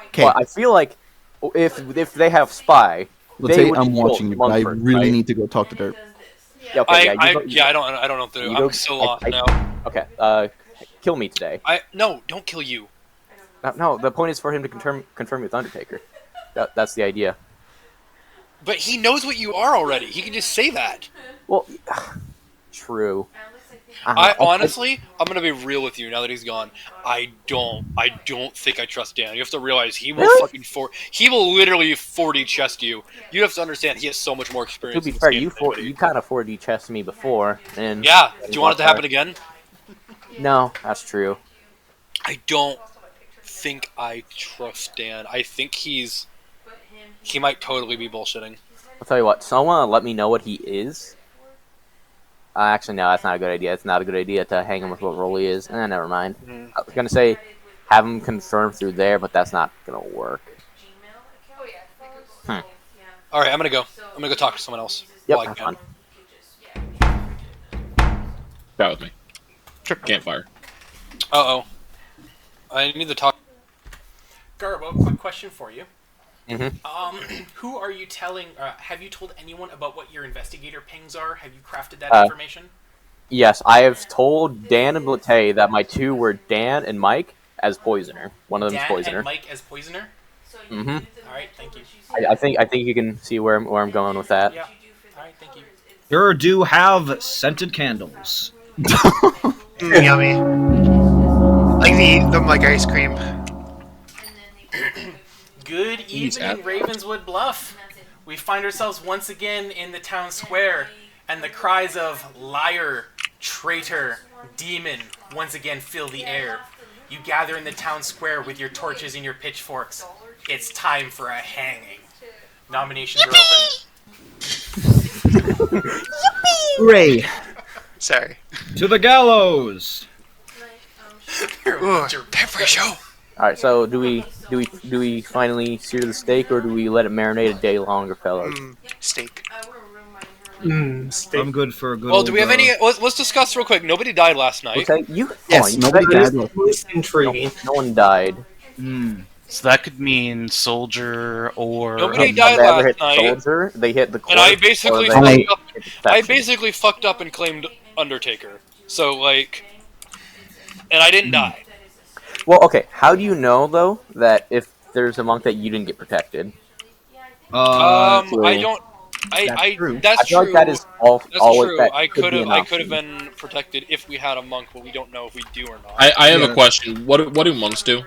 Okay. But I feel like if they have spy, Let's they say would I'm kill watching you, but I Mumford, really right? need to go talk to Dirt. Yeah, okay, I don't know what to do. I'm so lost now. Okay, kill me today. No, don't kill you. No, the point is for him to confirm with Undertaker. That's the idea. But he knows what you are already. He can just say that. Well, true. I honestly, I'm gonna be real with you now that he's gone. I don't think I trust Dan. You have to realize he will he will literally 4D chest you. You have to understand he has so much more To experience. be in this fair, game you than anybody. kind of 4D chested me before, and Yeah. Do you want it to happen again? No, that's true. I don't think I trust Dan. I think he might totally be bullshitting. I'll tell you what. Someone let me know what he is. Actually, no, that's not a good idea. It's not a good idea to hang him with what role he is. Never mind. I was gonna say have him confirm through there, but that's not gonna work. All right, I'm gonna go. I'm gonna go talk to someone else. Yep, while I have can. fun. That with me. Trip campfire. Uh-oh. I need to talk. Garbo, quick question for you. Mm-hmm. Who are you telling? Have you told anyone about what your investigator pings are? Have you crafted that information? Yes, I have told Dan and Blate that my two were Dan and Mike as Poisoner. One of them is Dan Poisoner. and Mike as Poisoner? Mm-hmm. All right, thank you. I think you can see where I'm going with that. Yeah. All right, thank you. Sure do have scented candles. Yummy. Like the like ice cream. Good evening, Ravenswood Bluff. We find ourselves once again in the town square, and the cries of liar, traitor, demon once again fill the air. You gather in the town square with your torches and your pitchforks. It's time for a hanging. Nominations are open. Hooray! Sorry. To the gallows! Ooh, time for a show. All right, so do we finally sear the steak, or do we let it marinate a day longer, fellas? Steak. Steak. I'm good for a good. Well, do we have any? Let's discuss real quick. Nobody died last night. Okay, Yes, nobody died. Intriguing. No one died. So that could mean soldier or Nobody died They ever last hit night. Soldier, they hit the corpse, And I or basically they fucked hit up. the I section. basically fucked up and claimed Undertaker. So like, and I didn't die. Well, okay. How do you know though that if there's a monk that you didn't get protected? I don't. That's true. I feel like that is all. That's always, true. that I could could be have. an I option. could have been protected if we had a monk, but we don't know if we do or not. I have a question. What do monks do?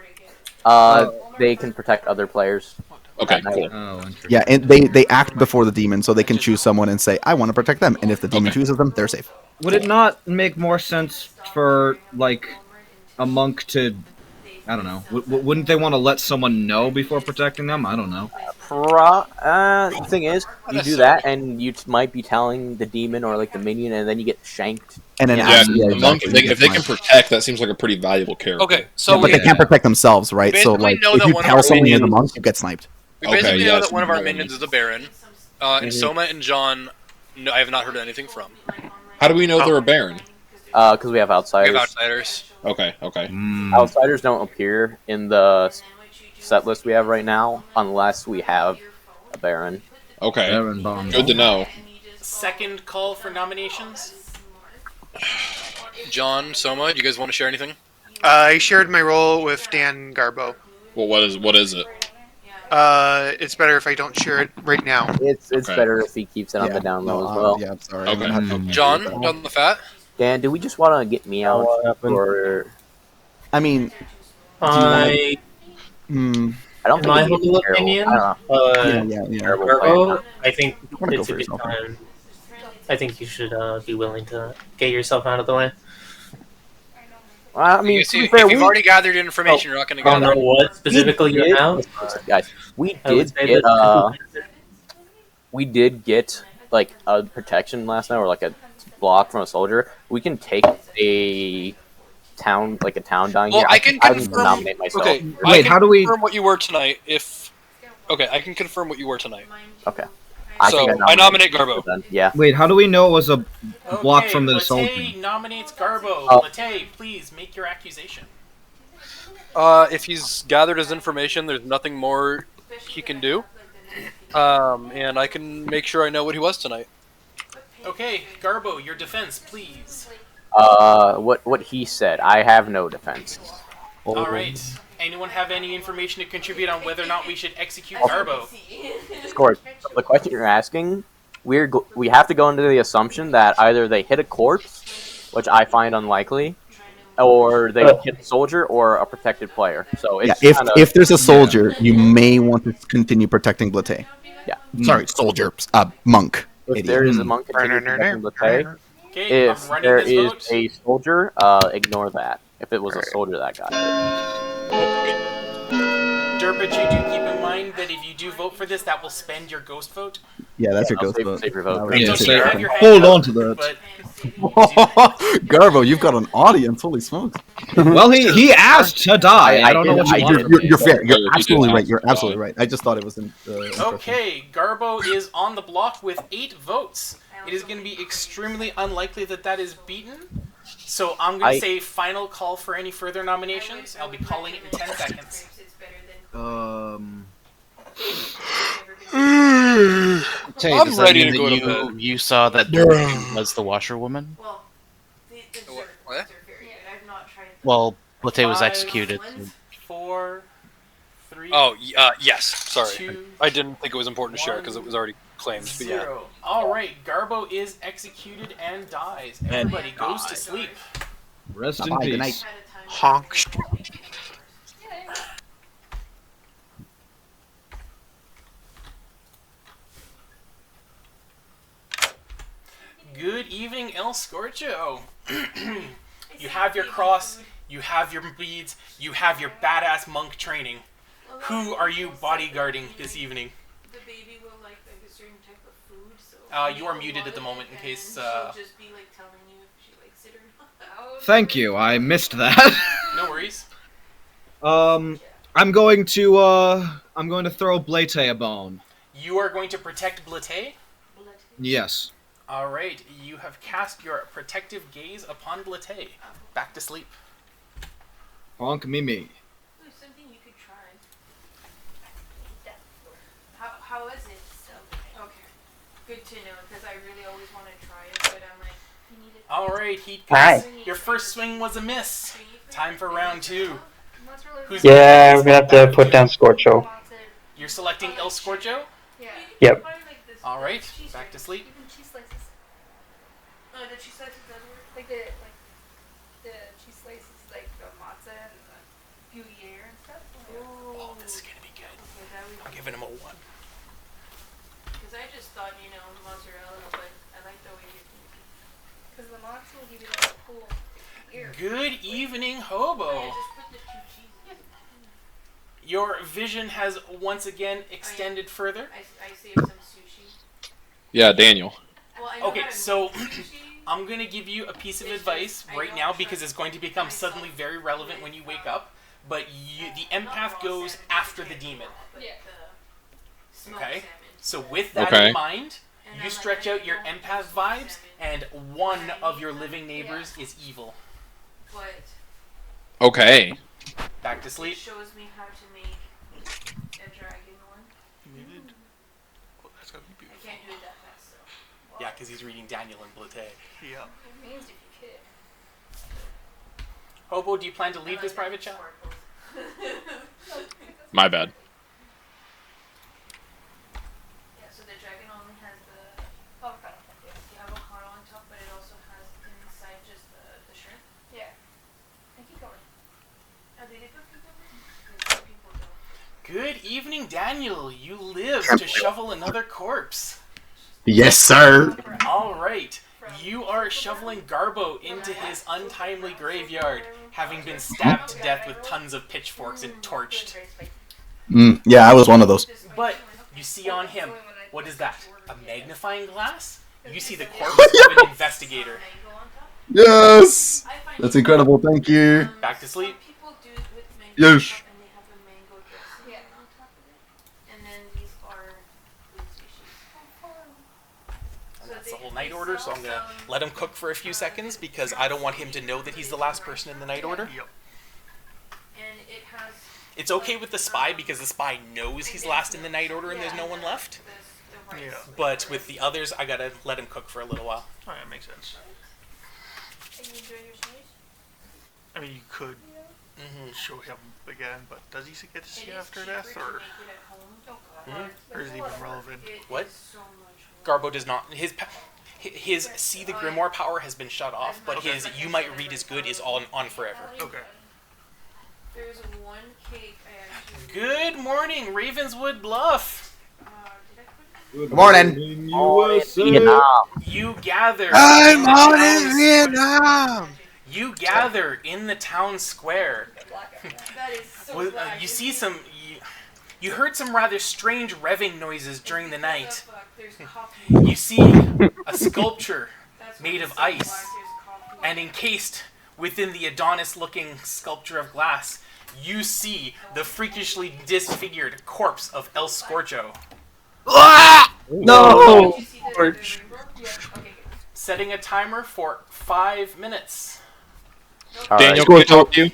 They can protect other players. Okay, at night. cool. Yeah, and they act before the demon, so they can choose someone and say, "I want to protect them," and if the demon chooses them, they're safe. Would it not make more sense for like a monk to, I don't know, wouldn't they want to let someone know before protecting them? I don't know. The thing is, you do that, and you might be telling the demon or like the minion, and then you get shanked. And then Yeah, the monk, if they can protect, that seems like a pretty valuable character. Okay, so but they can't protect themselves, right? So basically like, know if that you one of tell our someone you're the minions- monk, you get sniped. We basically know yes, that one of we our know. minions is the Baron, and Soma and John. No, I have not heard anything from. How do we know they're a baron? Because we have We outsiders. have outsiders. Okay, okay. Outsiders don't appear in the set list we have right now unless we have a baron. Okay. Baron Bond. Good to know. second call for nominations. John, Soma, do you guys want to share anything? I shared my role with Dan Garbo. Well, what is it? It's better if I don't share it right now. It's Okay. better if he keeps it on the down low as well. Yeah, I'm sorry. Okay. I'm gonna have to John, on the fat? Dan, do we just want to get me out, or I mean, I, I don't in think my it's gonna be humble terrible. opinion, I don't know. yeah. Terrible Garbo, plan. I think wanna go it's a for good yourself. time. I think you should be willing to get yourself out of the way. Well, I mean, You to see, be fair, if you've already gathered information, you're not going to I don't gather. know what specifically we you did- have. listen, guys. We I would did say get that we did get like a protection last night, or like a block from a soldier. We can take a town down Well, here. I can can confirm. nominate myself. Okay, I Wait, can how do we- confirm what you were tonight? Okay, I can confirm what you were tonight. Okay. So I nominate Garbo. Then. Yeah. Wait, how do we know it was a block Okay, from the Latte soldier? nominates Garbo. Oh. Latte, please make your accusation. If he's gathered his information, there's nothing more he can do. And I can make sure I know what he was tonight. Okay, Garbo, your defense, please. What he said. I have no defense. All right. Anyone have any information to contribute on whether or not we should execute Garbo? Discord. So the question you're asking, we have to go into the assumption that either they hit a corpse, which I find unlikely, or they hit a soldier or a protected player. So it's Yeah, kinda, if there's a soldier, you may want to continue protecting Blate. Yeah. Sorry, soldier. Monk. If Idiot. there is a monk continuing protecting Blate, Okay, if I'm running there this is vote. a soldier, ignore that. If it was a soldier that got hit. Derpich, you do keep in mind that if you do vote for this, that will spend your ghost vote. Yeah, that's your I'll ghost vote. save your vote. That was It's just okay, it. you have your hand Hold up, on to that. but Garbo, you've got an audience. Holy smokes! Well, he asked to die. I don't know what you want. You're fair. Yeah, You're you absolutely did right. ask You're to die. absolutely right. I just thought it was interesting. okay, Garbo is on the block with 8 votes. It is going to be extremely unlikely that that is beaten. So I'm going to say final call for any further nominations. I'll be calling it in 10 seconds. I'm ready to go to bed. You saw that Doreen was the washerwoman? What? Well, Blate was 5, executed. 4, 3, Oh, yes. Sorry. 2, I didn't think it was important to share because it was already claimed. But yeah. 0. Alright, Garbo is executed and dies. Everybody goes to sleep. Rest in Bye-bye, good peace. night. Honk. Good evening, El Scorcho. You have your cross, you have your beads, you have your badass monk training. Who are you bodyguarding this evening? The baby will like a certain type of food, so You are muted at the moment in case. she'll just be like telling you if she likes it or not. Thank you. I missed that. No worries. I'm going to throw Blate a bone. You are going to protect Blate. Yes. All right, you have cast your protective gaze upon Blate. Back to sleep. Honk me me. There's something you could try. How is it? Okay. Good to know, because I really always want to try it, but I'm like, you need it. All right, Heat. Hi. Your first swing was a miss. Time for round 2. Who's Yeah, we're gonna have to put down Scorcho. You're selecting El Scorcho? Yep. All right, back to sleep. Even cheese slices. The cheese slices does work. Like the cheese slices, like the matzo and the Gruyere and stuff. Oh, this is gonna be good. Okay, that would I'm giving him a 1. because I just thought, mozzarella, but I like the way you're thinking. Because the matzo will give you like a cool ear. Good evening, Yeah, Hobo. just put the 2 cheeses. Your vision has once again extended further. I saved some sushi. Yeah, Daniel. Well, I know Okay, how to so make sushi. I'm gonna give you a piece of advice right now because it's going to become suddenly very relevant when you wake up. But the empath goes after the demon. Okay? So with that Okay. in mind, you stretch out your empath vibes, and one of your living neighbors is evil. But Okay. Back to it sleep. shows me how to make a dragon one. Oh, that's gonna be beautiful. I can't do it that fast, so. Yeah, chat because he's reading Daniel and Blate. Yeah. It means if you kick. Hobo, do you plan to leave this private chat? My bad. Yeah, so the dragon only has the avocado on top, but it also has inside just the shrimp. Yeah. And keep going. Oh, they did put people don't. Good evening, Daniel. You live to shovel another corpse. Yes, sir. All right. You are shoveling Garbo into his untimely graveyard, having been stabbed to death with tons of pitchforks and torched. Yeah, I was one of those. But you see on him, what is that? A magnifying glass? You see the corpse of an investigator. Yes! That's incredible, thank you. Back to sleep. Yes. And that's the whole night order, so I'm going to let him cook for a few seconds because I don't want him to know that he's the last person in the night order. Yep. And it has It's okay with the spy because the spy knows he's last in the night order and there's no one left. Yeah. But with the others, I gotta let him cook for a little while. Oh, that makes sense. Are you enjoying your sneeze? I mean, you could show him again, but does he get to see after death, or is it even relevant? What? Garbo does not. His see the Grimoire power has been shut off, but his you might read as good is on forever. Okay. There's one cake I actually. Good morning, Ravenswood Bluff. Good morning. Vietnam. You gather. I'm out in Vietnam. You gather in the town square. That is so You see some. You heard some rather strange revving noises during the night. You see a sculpture made of ice and encased within the Adonis-looking sculpture of glass. You see the freakishly disfigured corpse of El Scorcho. No! Setting a timer for 5 minutes. Daniel, can I talk to you?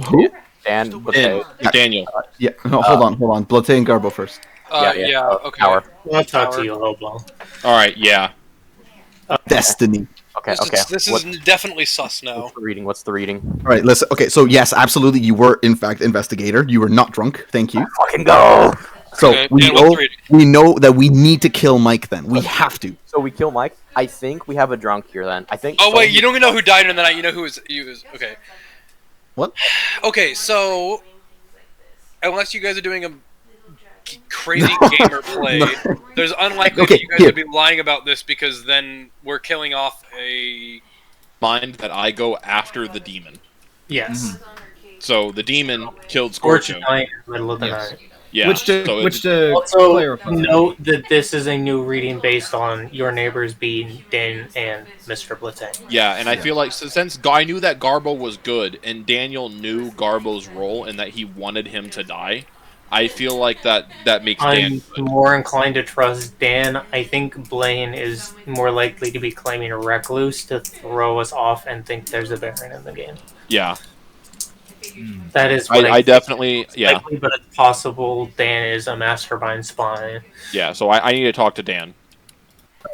Who? Dan, okay. Daniel. Yeah, no, hold on. Blate and Garbo first. Yeah, okay. Tower. I'll talk to you, Hobo. All right, yeah. Destiny. Okay, This okay. is, this is definitely sus now. What's the reading? All right, listen. Okay, so yes, absolutely, you were in fact investigator. You were not drunk. Thank you. Fucking go! So Okay, Dan, what's the reading? we know that we need to kill Mike. Then we have to. So we kill Mike. I think we have a drunk here then. I think. Oh wait, you don't even know who died in the night. You know who was. Okay. What? Okay, so unless you guys are doing a crazy gamer play, there's unlikely that you guys would be lying about this because then we're killing off a Mind that I go after the demon. Yes. So the demon killed Scorcho Scorcho. died in the middle of the night. Yeah. Which to also clarify. note that this is a new reading based on your neighbors being Dan and Mr. Blitz. Yeah, and I feel like since I knew that Garbo was good, and Daniel knew Garbo's role and that he wanted him to die, I feel like that makes Dan I'm more inclined to trust Dan. I think Blaine is more likely to be claiming a recluse to throw us off and think there's a Baron in the game. Yeah. That is what I definitely, yeah. likely, but it's possible Dan is a mastermind spy. Yeah, so I need to talk to Dan.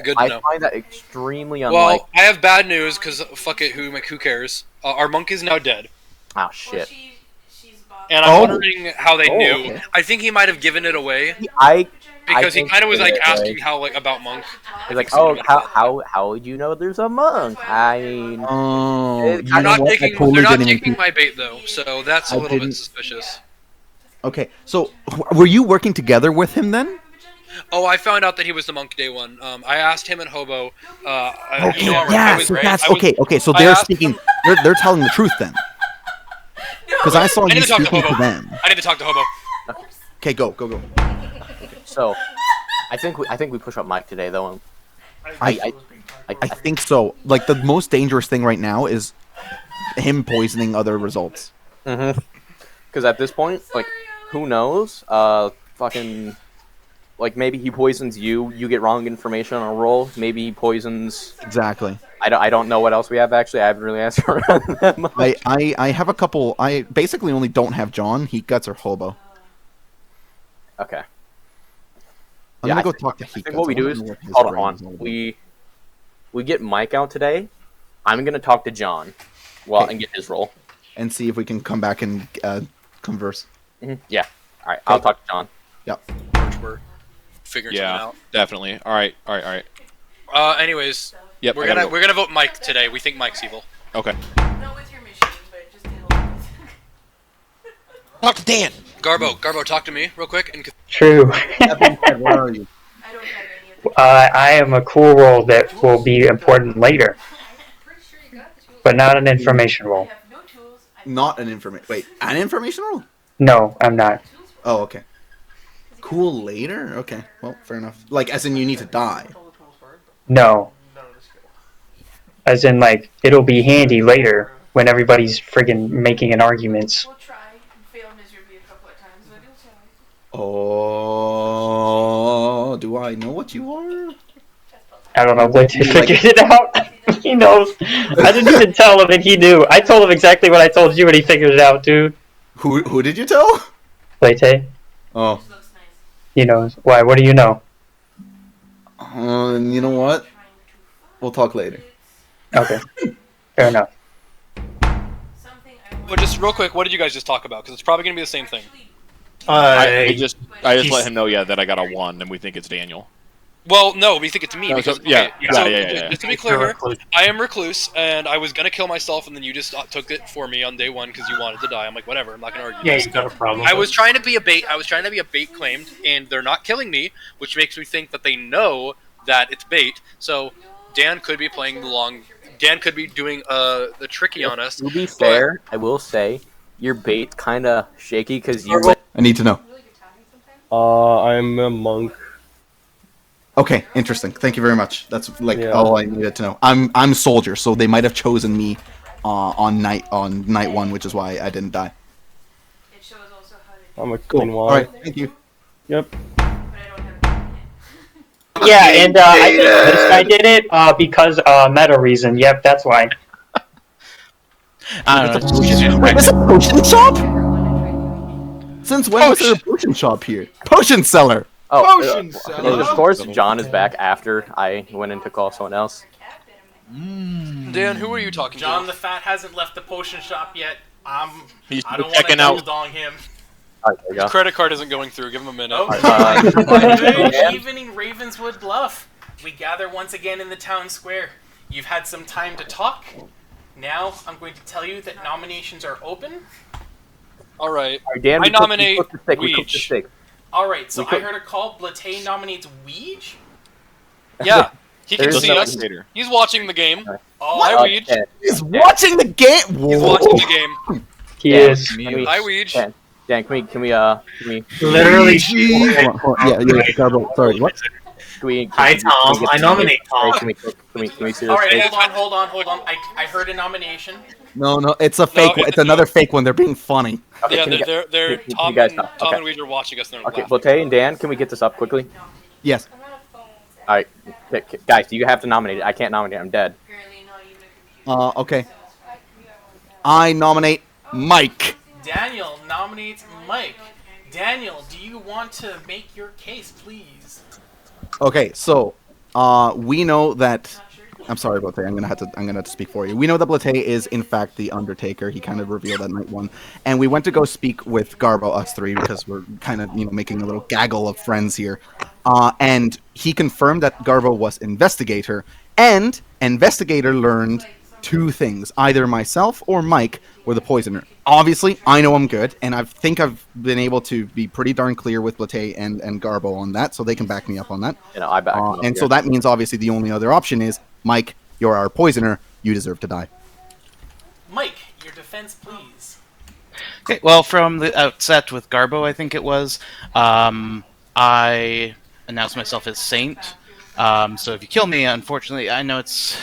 Good to I know. find that extremely unlikely. Well, I have bad news because fuck it, who cares? Our monk is now dead, Oh shit. and I'm wondering how they knew. Okay. I think he might have given it away I because he think kind of was he like did it, asking right? how about monk. He's like, oh, how would you know there's a monk? I mean, Oh, They're They're not what? I taking. totally They're not didn't even taking think- my bait though, so that's a I little bit didn't- suspicious. Okay, so were you working together with him then? Oh, I found out that he was the monk day one. I asked him and Hobo. Okay, you know, I yeah, was- so that's I was- okay. So I they're asked speaking. him- They're telling the truth then. Because I saw I need you to talk to speaking to Hobo. them. I need to talk to Hobo. Okay, go. so I think we push up Mike today though. I think so. Like the most dangerous thing right now is him poisoning other results. Because at this point, like, who knows? Fucking, like maybe he poisons you. You get wrong information on a roll. Maybe he poisons. Exactly. I don't know what else we have actually. I haven't really asked around that much. I have a couple. I basically only don't have John, Heat Guts, or Hobo. Okay. I'm gonna go talk to Hika. I think what we do is hold on. We get Mike out today. I'm gonna talk to John, and get his role, and see if we can come back and converse. Yeah. All right. I'll talk to John. Yep. We're figuring something out. Definitely. All right. Anyways, yep. We're gonna vote Mike today. We think Mike's evil. Okay. Not with your mission, but just to help us. Talk to Dan. Garbo, talk to me real quick. And True. Where are you? I am a cool role that will be important later, but not an information role. Not an information. Wait, an information role? No, I'm not. Oh, okay. Cool later? Okay, well, fair enough. Like, as in you need to die. No. As in, like, it'll be handy later when everybody's friggin' making an arguments. Oh, do I know what you are? I don't know, Blake figured it out. He knows. I didn't even tell him and he knew. I told him exactly what I told you and he figured it out, dude. Who did you tell? Blake. Oh. He knows. Why? What do you know? You know what? We'll talk later. Okay. Fair enough. Well, just real quick, what did you guys just talk about? Because it's probably gonna be the same thing. I just let him know, that I got a 1, and we think it's Daniel. Well, no, we think it's me. Because, yeah. Just to be clear here, I am recluse, and I was gonna kill myself, and then you just took it for me on day 1 because you wanted to die. I'm like, whatever, I'm not gonna argue. Yeah, you got a problem. I was trying to be a bait. I was trying to be a bait claimed, and they're not killing me, which makes me think that they know that it's bait. So Dan could be playing the long. Dan could be doing the tricky on us. To be fair, I will say your bait's kind of shaky because you. I need to know. I'm a monk. Okay, interesting. Thank you very much. That's all I needed to know. I'm soldier, so they might have chosen me on night 1, which is why I didn't die. I'm a clean All one. right, thank you. Yep. Yeah, and I think this guy did it because meta reason. Yep, that's why. I don't know. Wait, was it a potion shop? Since when was there a potion shop here? Potion seller. Potion seller. Of course, John is back after I went in to call someone else. Dan, who are you talking John to? the Fat hasn't left the potion shop yet. I He's don't want checking to out. dong him. His credit card isn't going through. Give him a minute. Good evening, Ravenswood Bluff. We gather once again in the town square. You've had some time to talk. Now I'm going to tell you that nominations are open. All right. Dan, I nominate Weege. All right. So I heard a call. Blate nominates Weege. Yeah, he can There's see no us. indicator. He's watching the game. Oh, Hi, Weege. He's watching the game. He's watching the game. He is. Hi, Weege. Dan, can we Literally. Hold on. Yeah, Garbo, sorry, what? Hi, Tom. I nominate Tom. Can we seriously? All right. Hold on. I heard a nomination. No, it's a fake one. It's another fake one. They're being funny. Yeah, they're Tom and Weege are watching us. Okay, Blate and Dan, can we get this up quickly? Yes. All right, guys, you have to nominate it. I can't nominate it. I'm dead. Okay. I nominate Mike. Daniel nominates Mike. Daniel, do you want to make your case, please? Okay, so we know that. I'm sorry, Blate. I'm gonna have to speak for you. We know that Blate is in fact the Undertaker. He kind of revealed that night 1, and we went to go speak with Garbo, us 3, because we're kind of making a little gaggle of friends here. And he confirmed that Garbo was investigator, and investigator learned 2 things: either myself or Mike were the poisoner. Obviously, I know I'm good, and I think I've been able to be pretty darn clear with Blate and Garbo on that, so they can back me up on that. I back them up, and so that means obviously the only other option is Mike. You're our poisoner. You deserve to die. Mike, your defense, please. Okay, well, from the outset with Garbo, I think it was, I announced myself as Saint. So if you kill me, unfortunately, I know it's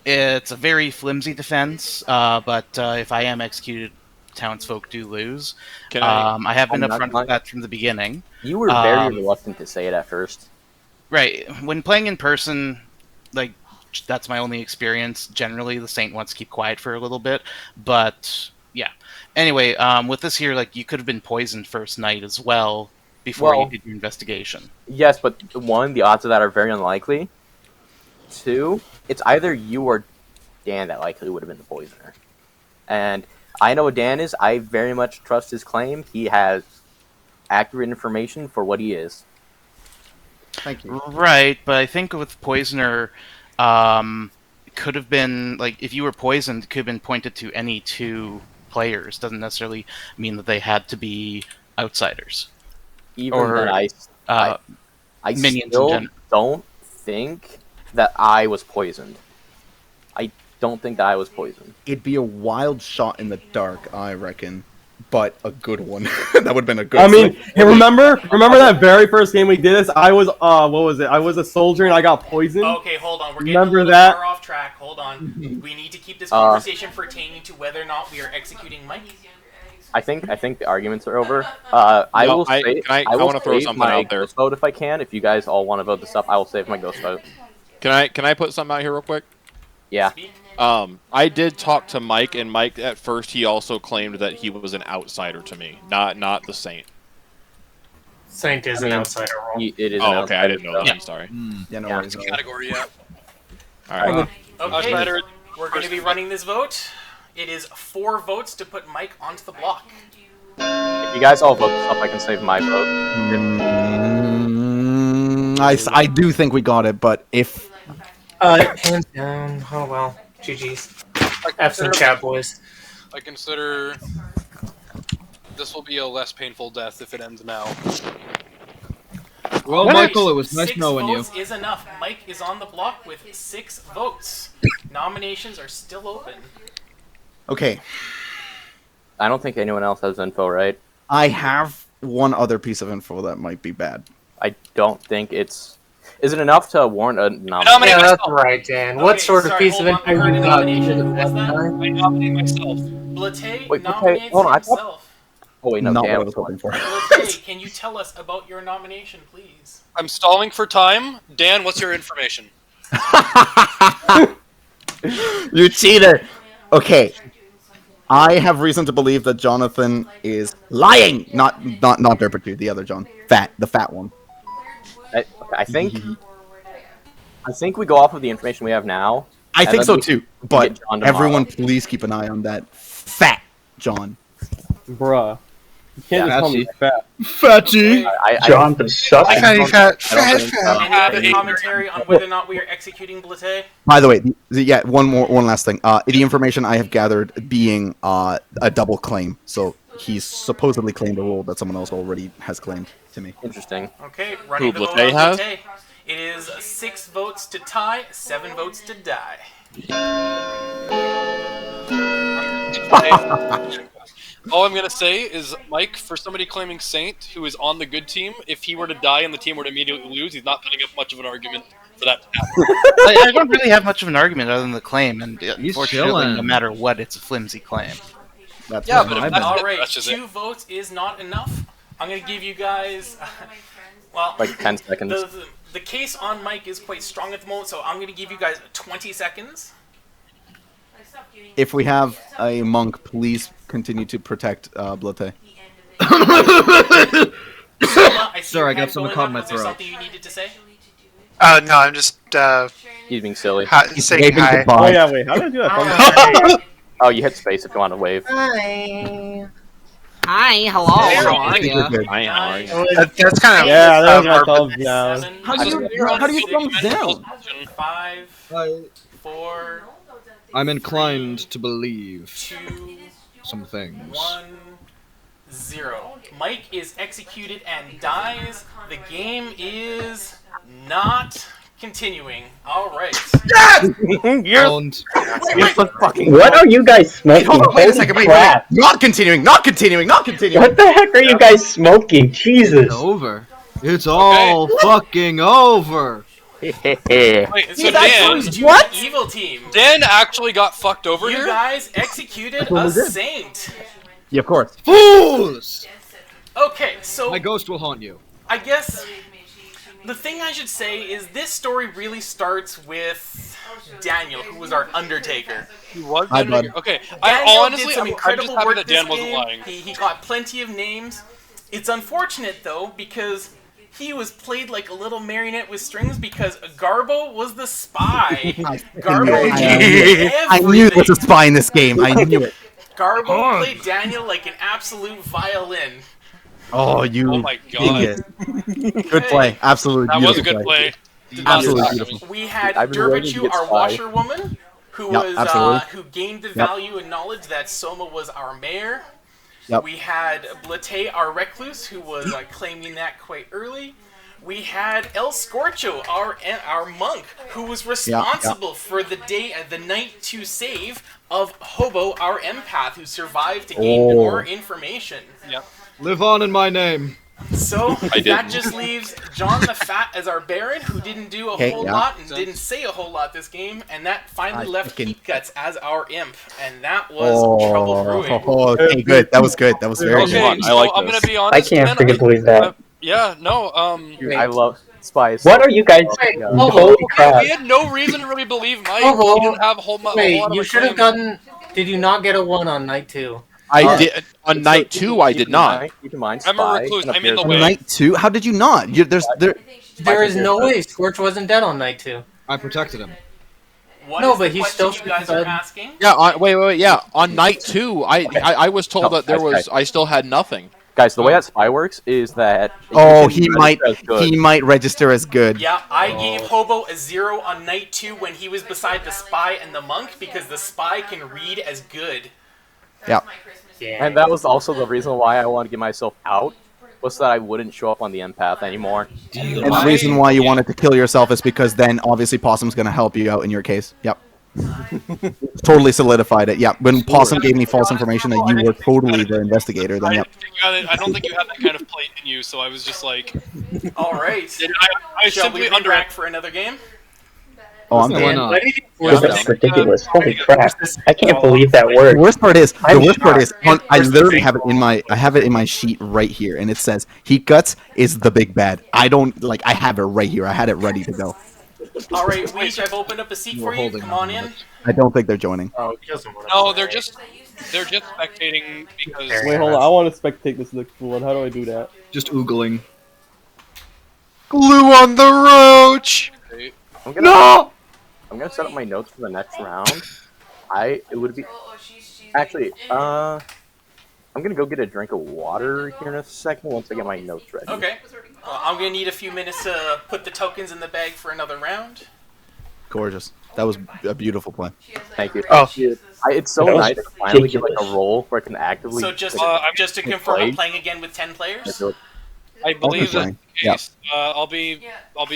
a very flimsy defense, but if I am executed, townsfolk do lose. I have been upfront with that from the beginning. You were very reluctant to say it at first. Right. When playing in person, like, that's my only experience. Generally, the Saint wants to keep quiet for a little bit, but yeah. Anyway, with this here, like, you could have been poisoned first night as well, before you did your investigation. Yes, but one, the odds of that are very unlikely. Two, it's either you or Dan that likely would have been the poisoner. And I know what Dan is. I very much trust his claim. He has accurate information for what he is. Thank you. Right, but I think with poisoner, could have been like if you were poisoned, could have been pointed to any two players. Doesn't necessarily mean that they had to be outsiders. Even or then, I minions still in general. don't think that I was poisoned. I don't think that I was poisoned. It'd be a wild shot in the dark, I reckon, but a good one. That would have been a good. I mean, hey, remember that very first game we did this? I was what was it? I was a soldier and I got poisoned. Okay, hold on. We're getting Remember a little that? far off track. Hold on. We need to keep this conversation pertaining to whether or not we are executing Mike. I think the arguments are over. I will say I will want to throw save something my out there. ghost vote if I can. If you guys all want to vote this up, I will save my ghost vote. Can I put something out here real quick? Yeah. I did talk to Mike, and Mike at first he also claimed that he was an outsider to me, not the Saint. Saint is an outsider role. It is. Oh, an okay, I didn't know outsider, that. I'm sorry. Yeah, no worries. Category, yeah. All right. Okay, we're going to be running this vote. It is 4 votes to put Mike onto the block. If you guys all vote this up, I can save my vote. I do think we got it, but if Hands down. Oh well. GG's. F's in chat, boys. I consider this will be a less painful death if it ends now. Well, Michael, it was nice knowing you. 6 votes is enough. Mike is on the block with 6 votes. Nominations are still open. okay, I don't think anyone else has info, right? I have one other piece of info that might be bad. I don't think it's. Is it enough to warrant a nomination? Yeah, that's right, Dan. What Okay, sort of sorry, piece of hold on. info I heard you a got? nomination. What's that? I nominate myself. Blate Wait, nominates hold on, I thought- himself. Oh wait, no, Not Dan what I was hoping for. Blate, can you tell us about your nomination, please? I'm stalling for time. Dan, what's your information? You cheater! Okay, I have reason to believe that Jonathan is lying. Not Derpitude, the other John, the fat one. I think we go off of the information we have now. I think so too. But get John tomorrow. everyone, please keep an eye on that fat John. Bruh. You can't just call me Fatty. fat. Fatty. John the suck. Fatty fat, fat, Any fat. other commentary on whether or not we are executing Blate? By the way, one last thing. The information I have gathered being a double claim, so he's supposedly claimed a role that someone else already has claimed to me. Interesting. Okay, running the vote Blate on has? Blate. It is 6 votes to tie, 7 votes to die. All I'm gonna say is, Mike, for somebody claiming Saint who is on the good team, if he were to die and the team were to immediately lose, he's not putting up much of an argument for that to happen. I don't really have much of an argument other than the claim, and unfortunately, chilling. no matter what, it's a flimsy claim. That's Yeah, what but I if bet. All right, That's just 2 votes is not enough. I'm going to give you guys... well, Like 10 seconds. the case on Mike is quite strong at the moment, so I'm going to give you guys 20 seconds. If we have a monk, please continue to protect Blate. Sorry, I got something caught in my Was there throat. something you needed to say? No, I'm just He's being silly. saying Waving hi. goodbye. Oh yeah, wait, how did I do that? Oh, you hit space if you want to wave. Hi. Hi, hello, how are you? That's kind of Yeah, that was my morbid. thumbs down. How do you thumbs down? 5, 4, I'm inclined to believe 2, some things. 1, 0. Mike is executed and dies. The game is not continuing. All right. What are you guys smoking? Hold on, wait a Holy second, wait. crap. Not continuing. What the heck are you guys smoking? Jesus. It's over. It's all fucking over. Wait, so Dan, What? Evil team. Dan actually got fucked over You here? guys executed what a we did. saint. Yeah, of course. Fools! Okay, so My ghost will haunt you. I guess the thing I should say is this story really starts with Daniel, who was our Undertaker. He was Hi, bud. Okay, Daniel honestly, did some I'm just incredible happy work that this Dan wasn't game. lying. He got plenty of names, It's unfortunate though because he was played like a little marionette with strings because Garbo was the spy. Garbo knew I knew there was a spy in this game. I knew it. Garbo played Daniel like an absolute violin. Oh, you Oh my god. idiot. Good play. Absolutely That beautiful was a good play. Absolutely beautiful. We had I've been waiting to Derbichu, get our spy. washerwoman, who Yep, was absolutely. who gained the Yep. value and knowledge that Soma was our mayor. Yep. We had Blate, our recluse, who was claiming that quite early. We had El Scorcho, our monk, who was responsible for the night to save of Hobo, our empath, who survived to gain more information. Yep. Live on in my name. So I that didn't. just leaves John the Fat as our Baron, who didn't do a whole lot and didn't say a whole lot this game, and that finally left Heat Guts as our imp, and that was trouble brewing. Okay, good. That was good. That was very Okay, good. so I'm gonna be honest. I can't freaking believe that. Yeah, no. Dude, I love spies. What are you guys? Holy crap! We had no reason to really believe Mike. Oh, He didn't have a whole lot of you should have claim. gotten. Did you not get a 1 on night 2? I did on night 2. I did not. Keep in mind, I'm a spy recluse. can I'm in the appear- way. Night 2? How did you not? There is no way Scorch wasn't dead on night 2. I protected him. What No, is but the he's question still you guys are dead. asking? Yeah. Wait. Yeah. On night 2, I was told No, that there guys, was. I still had nothing. Guys, the way that spy works is that Oh, you can he register as good. might register as good. Yeah, I gave Hobo a 0 on night 2 when he was beside the spy and the monk because the spy can read as good. Yeah. And that was also the reason why I wanted to get myself out, was that I wouldn't show up on the empath anymore. And the reason why you wanted to kill yourself is because then obviously Possum's going to help you out in your case. Yep. Totally solidified it. Yep. When Possum gave me false information that you were totally the investigator, then yep. I don't think you have that kind of plate in you, so I was just like, All right. I Shall simply we be back for another game? Oh, I'm Why down. not? That's ridiculous. Holy crap! I can't believe that worked. The worst part is, I literally have it in my sheet right here, and it says Heat Guts is the big bad. I have it right here. I had it ready to go. All right, Weech, I've opened up a seat for you. Come on in. I don't think they're joining. no, they're just spectating because. Wait, hold on. I want to spectate this next one. How do I do that? Just oogling. Glue on the roach. I'm gonna set up my notes for the next round. It would be actually. I'm gonna go get a drink of water here in a second once I get my notes ready. Okay. I'm gonna need a few minutes to put the tokens in the bag for another round. Gorgeous. That was a beautiful play. Thank you. Oh. It's so That was nice to finally get like ridiculous. a role where I can actively. So just like, just to confirm, I'm playing again with 10 players. I believe that's fine. the case. I'll be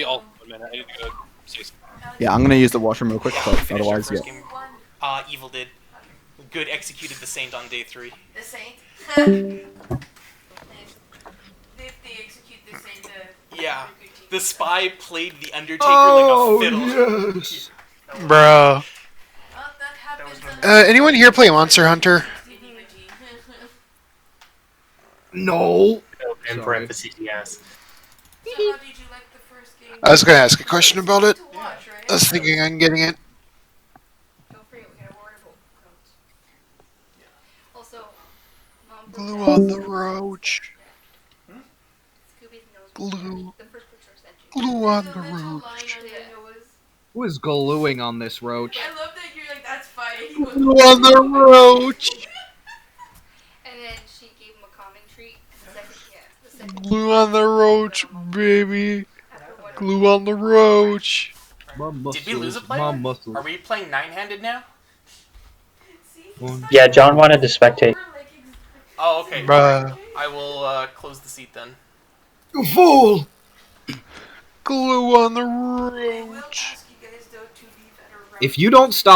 all 1 minute. I need to go say something. Yeah, I'm gonna use the washroom real quick, but Finished our otherwise, first yeah. game. Evil did. Good executed the Saint on day 3. The Saint. If they execute the Saint, Yeah. The spy played the Undertaker like a fiddle. Yes. Bro. Anyone here play Monster Hunter? No. In parentheses, yes. I was gonna ask a question about it. I was thinking on getting it. Glue on the roach. Glue. Glue on the roach. Who is gluing on this roach? I love that you're like, that's fine. Glue on the roach. And then she gave him a calming treat. And the second, Glue on the roach, baby. Glue on the roach. Did we lose a player? Are we playing 9-handed now? Yeah, John wanted to spectate. Oh, okay. Bruh. I will close the seat then. You fool! Glue on the roach. If you don't stop